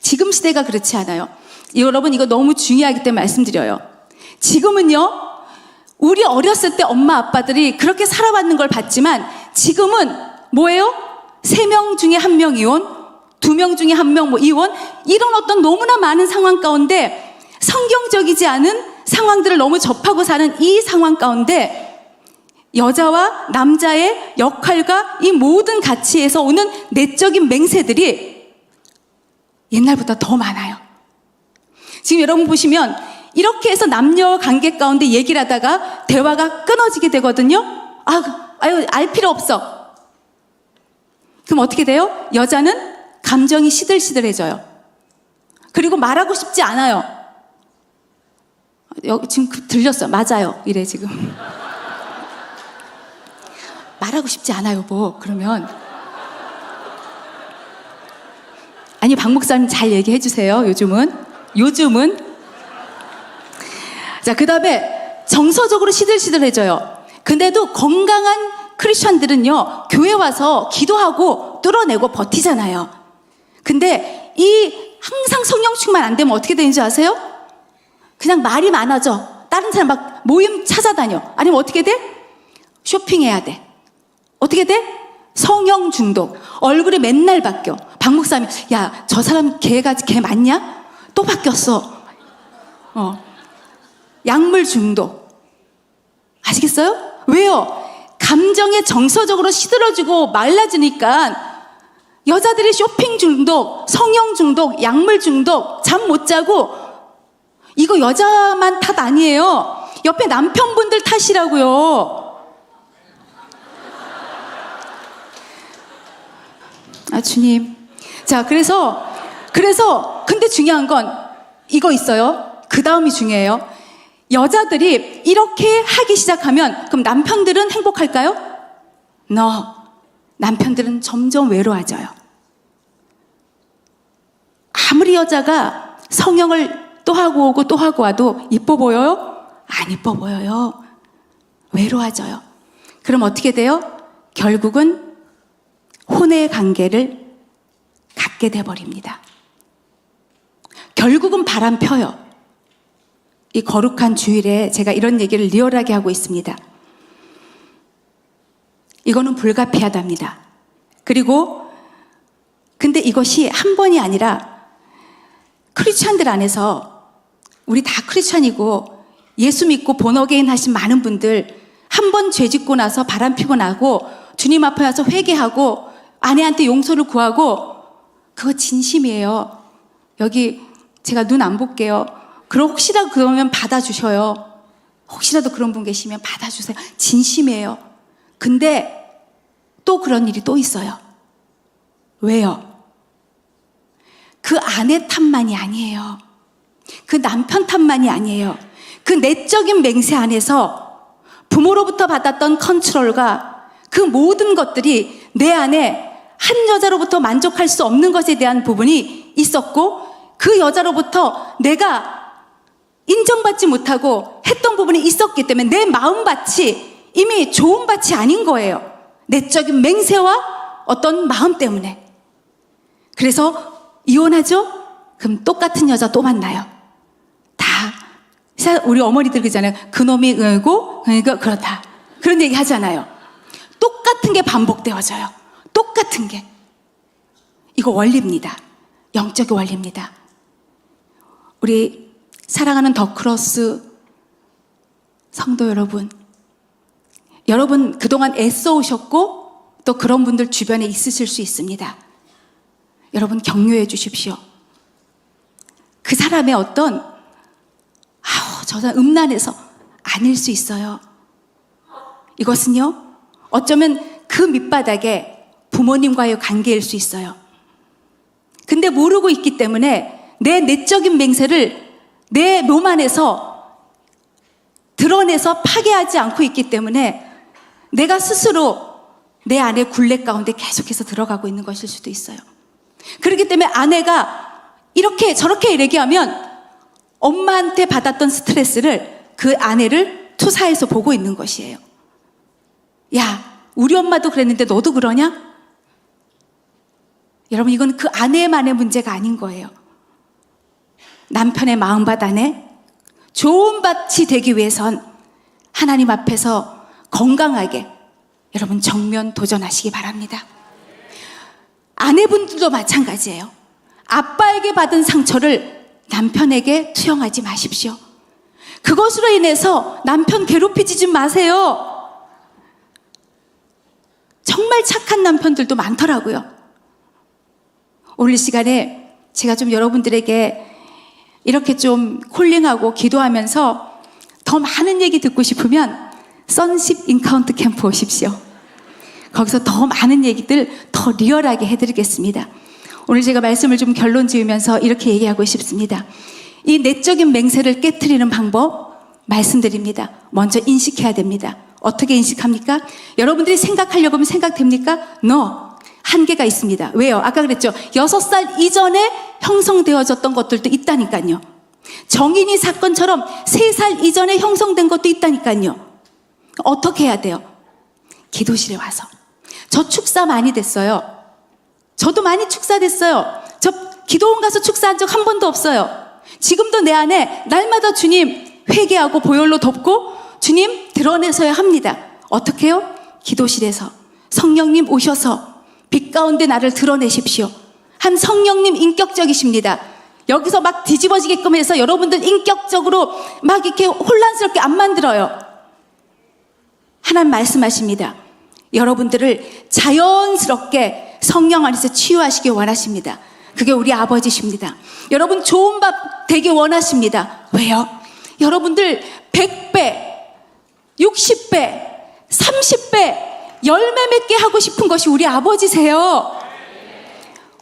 지금 시대가 그렇지 않아요. 여러분, 이거 너무 중요하기 때문에 말씀드려요. 지금은요, 우리 어렸을 때 엄마 아빠들이 그렇게 살아왔는 걸 봤지만 지금은 뭐예요? 3명 중에 1명 이혼, 2명 중에 1명 뭐 이혼, 이런 어떤 너무나 많은 상황 가운데 성경적이지 않은 상황들을 너무 접하고 사는 이 상황 가운데 여자와 남자의 역할과 이 모든 가치에서 오는 내적인 맹세들이 옛날보다 더 많아요. 지금 여러분 보시면 이렇게 해서 남녀 관계 가운데 얘기를 하다가 대화가 끊어지게 되거든요. 아유, 알 필요 없어. 그럼 어떻게 돼요? 여자는 감정이 시들시들해져요. 그리고 말하고 싶지 않아요. 지금 들렸어. 맞아요. 이래 지금. 말하고 싶지 않아요, 뭐. 그러면. 아니, 박 목사님 잘 얘기해 주세요. 요즘은. 자, 그 다음에 정서적으로 시들시들해져요. 근데도 건강한 크리스천들은요, 교회 와서 기도하고 뚫어내고 버티잖아요. 근데 항상 성령 충만 안 되면 어떻게 되는지 아세요? 그냥 말이 많아져. 다른 사람 막 모임 찾아다녀. 아니면 어떻게 돼? 쇼핑해야 돼. 어떻게 돼? 성형 중독. 얼굴이 맨날 바뀌어. 박 목사님, 야, 저 사람 걔 맞냐? 또 바뀌었어. 약물 중독. 아시겠어요? 왜요? 감정에 정서적으로 시들어지고 말라지니까 여자들이 쇼핑 중독, 성형 중독, 약물 중독, 잠 못 자고, 이거 여자만 탓 아니에요. 옆에 남편분들 탓이라고요. 아, 주님. 자, 그래서 근데 중요한 건 이거 있어요. 그 다음이 중요해요. 여자들이 이렇게 하기 시작하면 그럼 남편들은 행복할까요? No. 남편들은 점점 외로워져요. 아무리 여자가 성형을 또 하고 오고 또 하고 와도 이뻐 보여요? 안 이뻐 보여요. 외로워져요. 그럼 어떻게 돼요? 결국은 혼의 관계를 갖게 돼버립니다. 결국은 바람 펴요. 이 거룩한 주일에 제가 이런 얘기를 리얼하게 하고 있습니다. 이거는 불가피하답니다. 그리고 근데 이것이 한 번이 아니라 크리스찬들 안에서 우리 다 크리스찬이고 예수 믿고 본어게인 하신 많은 분들 한 번 죄 짓고 나서 바람 피고 나고 주님 앞에 와서 회개하고 아내한테 용서를 구하고 그거 진심이에요. 여기 제가 눈 안 볼게요. 그럼 혹시라도 그러면 받아주셔요. 혹시라도 그런 분 계시면 받아주세요. 진심이에요. 근데 또 그런 일이 또 있어요. 왜요? 그 아내 탓만이 아니에요. 그 남편 탓만이 아니에요. 그 내적인 맹세 안에서 부모로부터 받았던 컨트롤과 그 모든 것들이 내 안에 한 여자로부터 만족할 수 없는 것에 대한 부분이 있었고 그 여자로부터 내가 인정받지 못하고 했던 부분이 있었기 때문에 내 마음밭이 이미 좋은 밭이 아닌 거예요. 내적인 맹세와 어떤 마음 때문에. 그래서 이혼하죠? 그럼 똑같은 여자 또 만나요. 다 우리 어머니들 그러잖아요. 그놈이 응고 그렇다. 그런 얘기 하잖아요. 똑같은 게 반복되어져요. 똑같은 게. 이거 원리입니다. 영적인 원리입니다. 우리 사랑하는 더크로스 성도 여러분, 여러분 그동안 애써 오셨고 또 그런 분들 주변에 있으실 수 있습니다. 여러분 격려해 주십시오. 그 사람의 어떤 저 사람 음란해서 아닐 수 있어요. 이것은요 어쩌면 그 밑바닥에 부모님과의 관계일 수 있어요. 근데 모르고 있기 때문에 내 내적인 맹세를 내 몸 안에서 드러내서 파괴하지 않고 있기 때문에 내가 스스로 내 안에 굴레 가운데 계속해서 들어가고 있는 것일 수도 있어요. 그렇기 때문에 아내가 이렇게 저렇게 얘기하면 엄마한테 받았던 스트레스를 그 아내를 투사해서 보고 있는 것이에요. 야, 우리 엄마도 그랬는데 너도 그러냐? 여러분 이건 그 아내만의 문제가 아닌 거예요. 남편의 마음밭 안에 좋은 밭이 되기 위해선 하나님 앞에서 건강하게 여러분 정면 도전하시기 바랍니다. 아내분들도 마찬가지예요. 아빠에게 받은 상처를 남편에게 투영하지 마십시오. 그것으로 인해서 남편 괴롭히지 마세요. 정말 착한 남편들도 많더라고요. 오늘 이 시간에 제가 좀 여러분들에게 이렇게 좀 콜링하고 기도하면서 더 많은 얘기 듣고 싶으면 선십 인카운트 캠프 오십시오. 거기서 더 많은 얘기들 더 리얼하게 해드리겠습니다. 오늘 제가 말씀을 좀 결론 지으면서 이렇게 얘기하고 싶습니다. 이 내적인 맹세를 깨트리는 방법 말씀드립니다. 먼저 인식해야 됩니다. 어떻게 인식합니까? 여러분들이 생각하려고 하면 생각됩니까? No. 한계가 있습니다. 왜요? 아까 그랬죠. 6살 이전에 형성되어졌던 것들도 있다니까요. 정인이 사건처럼 3살 이전에 형성된 것도 있다니까요. 어떻게 해야 돼요? 기도실에 와서. 저 축사 많이 됐어요. 저도 많이 축사됐어요. 저 기도원 가서 축사한 적 한 번도 없어요. 지금도 내 안에 날마다 주님 회개하고 보혈로 덮고 주님 드러내서야 합니다. 어떻게 해요? 기도실에서 성령님 오셔서 빛 가운데 나를 드러내십시오. 한 성령님 인격적이십니다. 여기서 막 뒤집어지게끔 해서 여러분들 인격적으로 막 이렇게 혼란스럽게 안 만들어요. 하나님 말씀하십니다. 여러분들을 자연스럽게 성령 안에서 치유하시기 원하십니다. 그게 우리 아버지십니다. 여러분 좋은 밥 되기 원하십니다. 왜요? 여러분들 100배, 60배, 30배 열매 맺게 하고 싶은 것이 우리 아버지세요.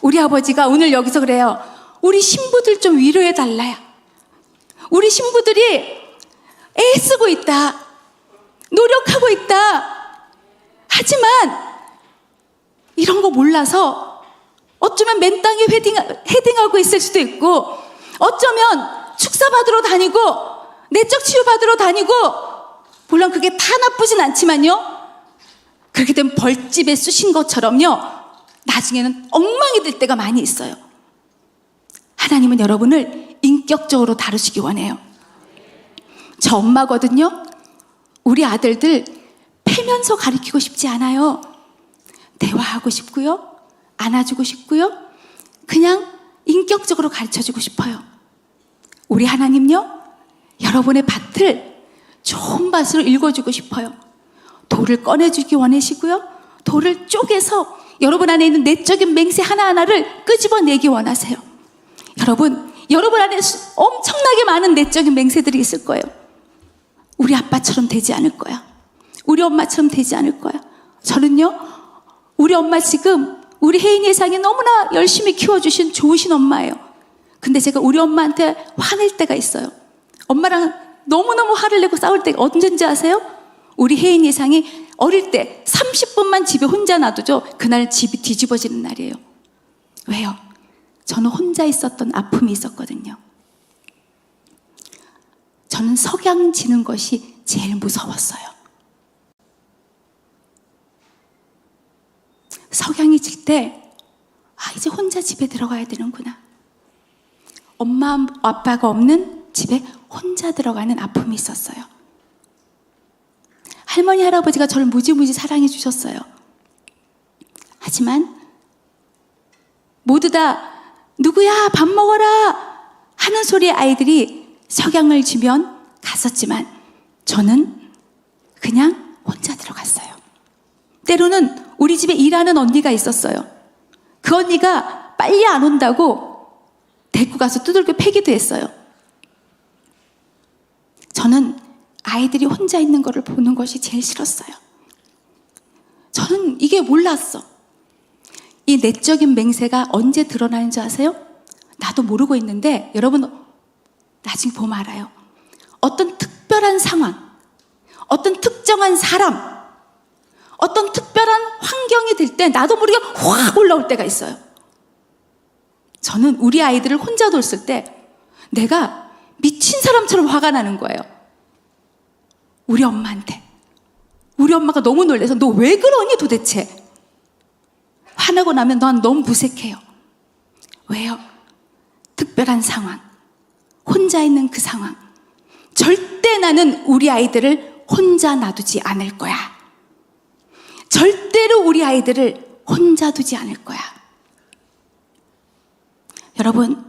우리 아버지가 오늘 여기서 그래요. 우리 신부들 좀 위로해 달라요. 우리 신부들이 애쓰고 있다. 노력하고 있다. 하지만 이런 거 몰라서 어쩌면 맨 땅에 헤딩하고 있을 수도 있고 어쩌면 축사 받으러 다니고 내적 치유 받으러 다니고 물론 그게 다 나쁘진 않지만요. 그렇게 되면 벌집에 쑤신 것처럼요. 나중에는 엉망이 될 때가 많이 있어요. 하나님은 여러분을 인격적으로 다루시기 원해요. 저 엄마거든요. 우리 아들들 패면서 가르치고 싶지 않아요. 대화하고 싶고요. 안아주고 싶고요. 그냥 인격적으로 가르쳐주고 싶어요. 우리 하나님요, 여러분의 밭을 좋은 밭으로 읽어주고 싶어요. 돌을 꺼내주기 원하시고요. 돌을 쪼개서 여러분 안에 있는 내적인 맹세 하나하나를 끄집어내기 원하세요. 여러분 안에 엄청나게 많은 내적인 맹세들이 있을 거예요. 우리 아빠처럼 되지 않을 거야. 우리 엄마처럼 되지 않을 거야. 저는요, 우리 엄마 지금 우리 혜인이 예상이 너무나 열심히 키워주신 좋으신 엄마예요. 근데 제가 우리 엄마한테 화낼 때가 있어요. 엄마랑 너무너무 화를 내고 싸울 때가 언제인지 아세요? 우리 혜인 예상이 어릴 때 30분만 집에 혼자 놔두죠. 그날 집이 뒤집어지는 날이에요. 왜요? 저는 혼자 있었던 아픔이 있었거든요. 저는 석양 지는 것이 제일 무서웠어요. 석양이 질 때, 이제 혼자 집에 들어가야 되는구나. 엄마, 아빠가 없는 집에 혼자 들어가는 아픔이 있었어요. 할머니, 할아버지가 저를 무지무지 사랑해 주셨어요. 하지만 모두 다 누구야 밥 먹어라 하는 소리의 아이들이 석양을 지면 갔었지만 저는 그냥 혼자 들어갔어요. 때로는 우리 집에 일하는 언니가 있었어요. 그 언니가 빨리 안 온다고 데리고 가서 두들겨 패기도 했어요. 저는 아이들이 혼자 있는 거를 보는 것이 제일 싫었어요. 저는 이게 몰랐어. 이 내적인 맹세가 언제 드러나는 줄 아세요? 나도 모르고 있는데 여러분 나중에 보면 알아요. 어떤 특별한 상황, 어떤 특정한 사람, 어떤 특별한 환경이 될 때 나도 모르게 확 올라올 때가 있어요. 저는 우리 아이들을 혼자 뒀을 때 내가 미친 사람처럼 화가 나는 거예요. 우리 엄마한테. 우리 엄마가 너무 놀라서 너 왜 그러니 도대체? 화나고 나면 넌 너무 무색해요. 왜요? 특별한 상황, 혼자 있는 그 상황. 절대 나는 우리 아이들을 혼자 놔두지 않을 거야. 절대로 우리 아이들을 혼자 두지 않을 거야. 여러분,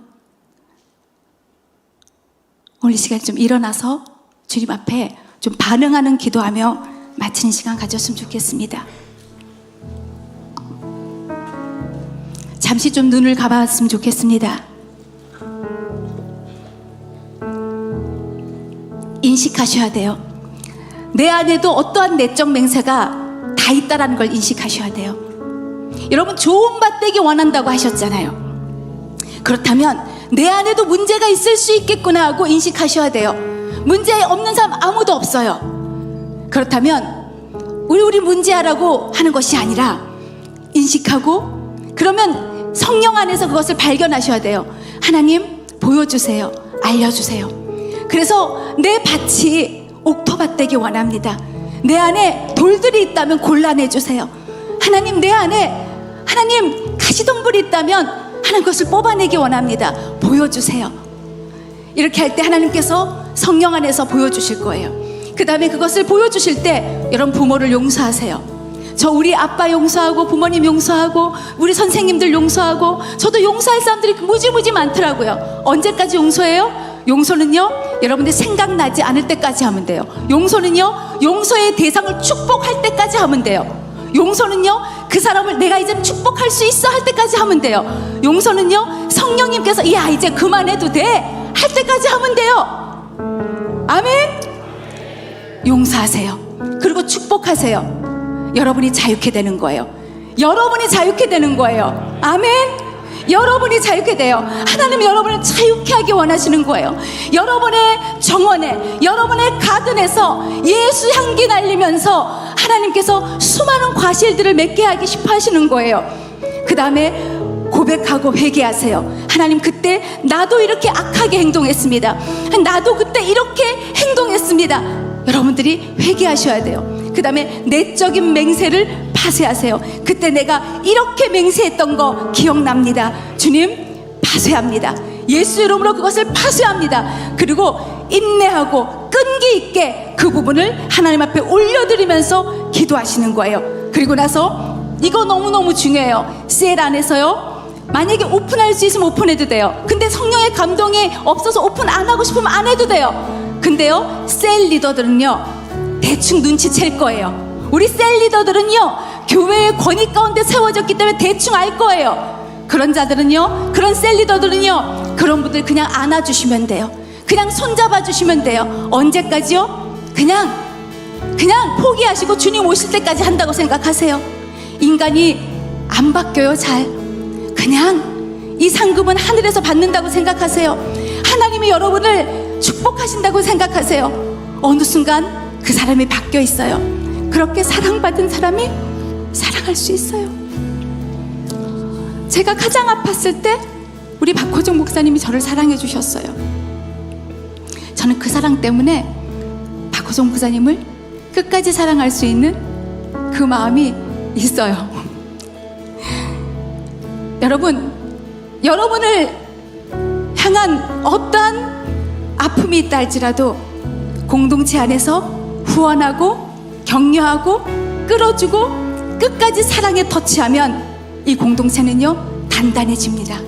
오늘 이 시간에 좀 일어나서 주님 앞에 좀 반응하는 기도하며 마치는 시간 가졌으면 좋겠습니다. 잠시 좀 눈을 감았으면 좋겠습니다. 인식하셔야 돼요. 내 안에도 어떠한 내적 맹세가 다 있다라는 걸 인식하셔야 돼요. 여러분 좋은 밭 되기 원한다고 하셨잖아요. 그렇다면 내 안에도 문제가 있을 수 있겠구나 하고 인식하셔야 돼요. 문제 없는 사람 아무도 없어요. 그렇다면 우리 문제하라고 하는 것이 아니라 인식하고 그러면 성령 안에서 그것을 발견하셔야 돼요. 하나님 보여주세요. 알려주세요. 그래서 내 밭이 옥토밭 되기 원합니다. 내 안에 돌들이 있다면 골라내주세요. 하나님 내 안에 하나님 가시덤불이 있다면 하나님 그것을 뽑아내기 원합니다. 보여주세요. 이렇게 할 때 하나님께서 성령 안에서 보여주실 거예요. 그 다음에 그것을 보여주실 때 여러분 부모를 용서하세요. 저 우리 아빠 용서하고 부모님 용서하고 우리 선생님들 용서하고 저도 용서할 사람들이 무지무지 많더라고요. 언제까지 용서해요? 용서는요 여러분들 생각나지 않을 때까지 하면 돼요. 용서는요 용서의 대상을 축복할 때까지 하면 돼요. 용서는요 그 사람을 내가 이제 축복할 수 있어 할 때까지 하면 돼요. 용서는요 성령님께서 야 이제 그만해도 돼 할 때까지 하면 돼요. 아멘. 용서하세요. 그리고 축복하세요. 여러분이 자유케 되는 거예요. 여러분이 자유케 되는 거예요. 아멘. 여러분이 자유케 돼요. 하나님은 여러분을 자유케 하기 원하시는 거예요. 여러분의 정원에 여러분의 가든에서 예수 향기 날리면서 하나님께서 수많은 과실들을 맺게 하기 싶어 하시는 거예요. 그 다음에 고백하고 회개하세요. 하나님 그때 나도 이렇게 악하게 행동했습니다. 나도 그때 이렇게 행동했습니다. 여러분들이 회개하셔야 돼요. 그 다음에 내적인 맹세를 파쇄하세요. 그때 내가 이렇게 맹세했던 거 기억납니다. 주님, 파쇄합니다. 예수 이름으로 그것을 파쇄합니다. 그리고 인내하고 끈기 있게 그 부분을 하나님 앞에 올려드리면서 기도하시는 거예요. 그리고 나서 이거 너무너무 중요해요. 셀 안에서요, 만약에 오픈할 수 있으면 오픈해도 돼요. 근데 성령의 감동이 없어서 오픈 안 하고 싶으면 안 해도 돼요. 근데요, 셀 리더들은요 대충 눈치챌 거예요. 우리 셀 리더들은요 교회의 권위 가운데 세워졌기 때문에 대충 알 거예요. 그런 자들은요, 그런 셀 리더들은요, 그런 분들 그냥 안아주시면 돼요. 그냥 손잡아 주시면 돼요. 언제까지요? 그냥 포기하시고 주님 오실 때까지 한다고 생각하세요. 인간이 안 바뀌어요. 잘 그냥 이 상급은 하늘에서 받는다고 생각하세요. 하나님이 여러분을 축복하신다고 생각하세요. 어느 순간 그 사람이 바뀌어 있어요. 그렇게 사랑받은 사람이 사랑할 수 있어요. 제가 가장 아팠을 때 우리 박호정 목사님이 저를 사랑해 주셨어요. 저는 그 사랑 때문에 박호정 목사님을 끝까지 사랑할 수 있는 그 마음이 있어요. 여러분을 향한 어떠한 아픔이 있다 할지라도 공동체 안에서 후원하고 격려하고 끌어주고 끝까지 사랑에 터치하면 이 공동체는요 단단해집니다.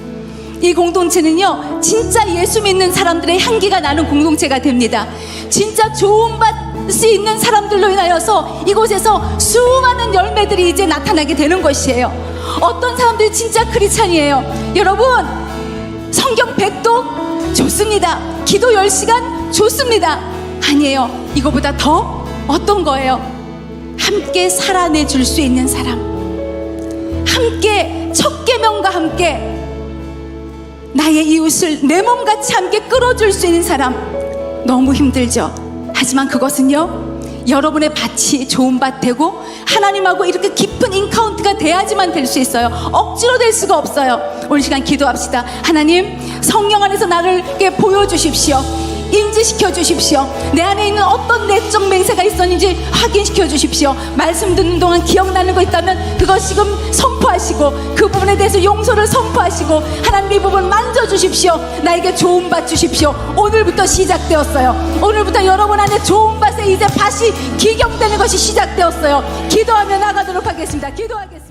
이 공동체는요 진짜 예수 믿는 사람들의 향기가 나는 공동체가 됩니다. 진짜 도움받을 수 있는 사람들로 인하여서 이곳에서 수많은 열매들이 이제 나타나게 되는 것이에요. 어떤 사람들이 진짜 크리스찬이에요. 여러분, 성경 100독 좋습니다. 기도 10시간 좋습니다. 아니에요. 이거보다 더 어떤 거예요? 함께 살아내 줄 수 있는 사람, 함께 첫 계명과 함께 나의 이웃을 내 몸같이 함께 끌어줄 수 있는 사람. 너무 힘들죠. 하지만 그것은요 여러분의 밭이 좋은 밭 되고 하나님하고 이렇게 깊은 인카운트가 돼야지만 될 수 있어요. 억지로 될 수가 없어요. 오늘 시간 기도합시다. 하나님, 성령 안에서 나를 보여주십시오. 인지시켜 주십시오. 내 안에 있는 어떤 내적 맹세가 있었는지 확인시켜 주십시오. 말씀 듣는 동안 기억나는 거 있다면 그것 지금 선포하시고 그 부분에 대해서 용서를 선포하시고 하나님 이 부분 만져주십시오. 나에게 좋은 밭 주십시오. 오늘부터 시작되었어요. 오늘부터 여러분 안에 좋은 밭에 이제 밭이 기경되는 것이 시작되었어요. 기도하며 나가도록 하겠습니다. 기도하겠습니다.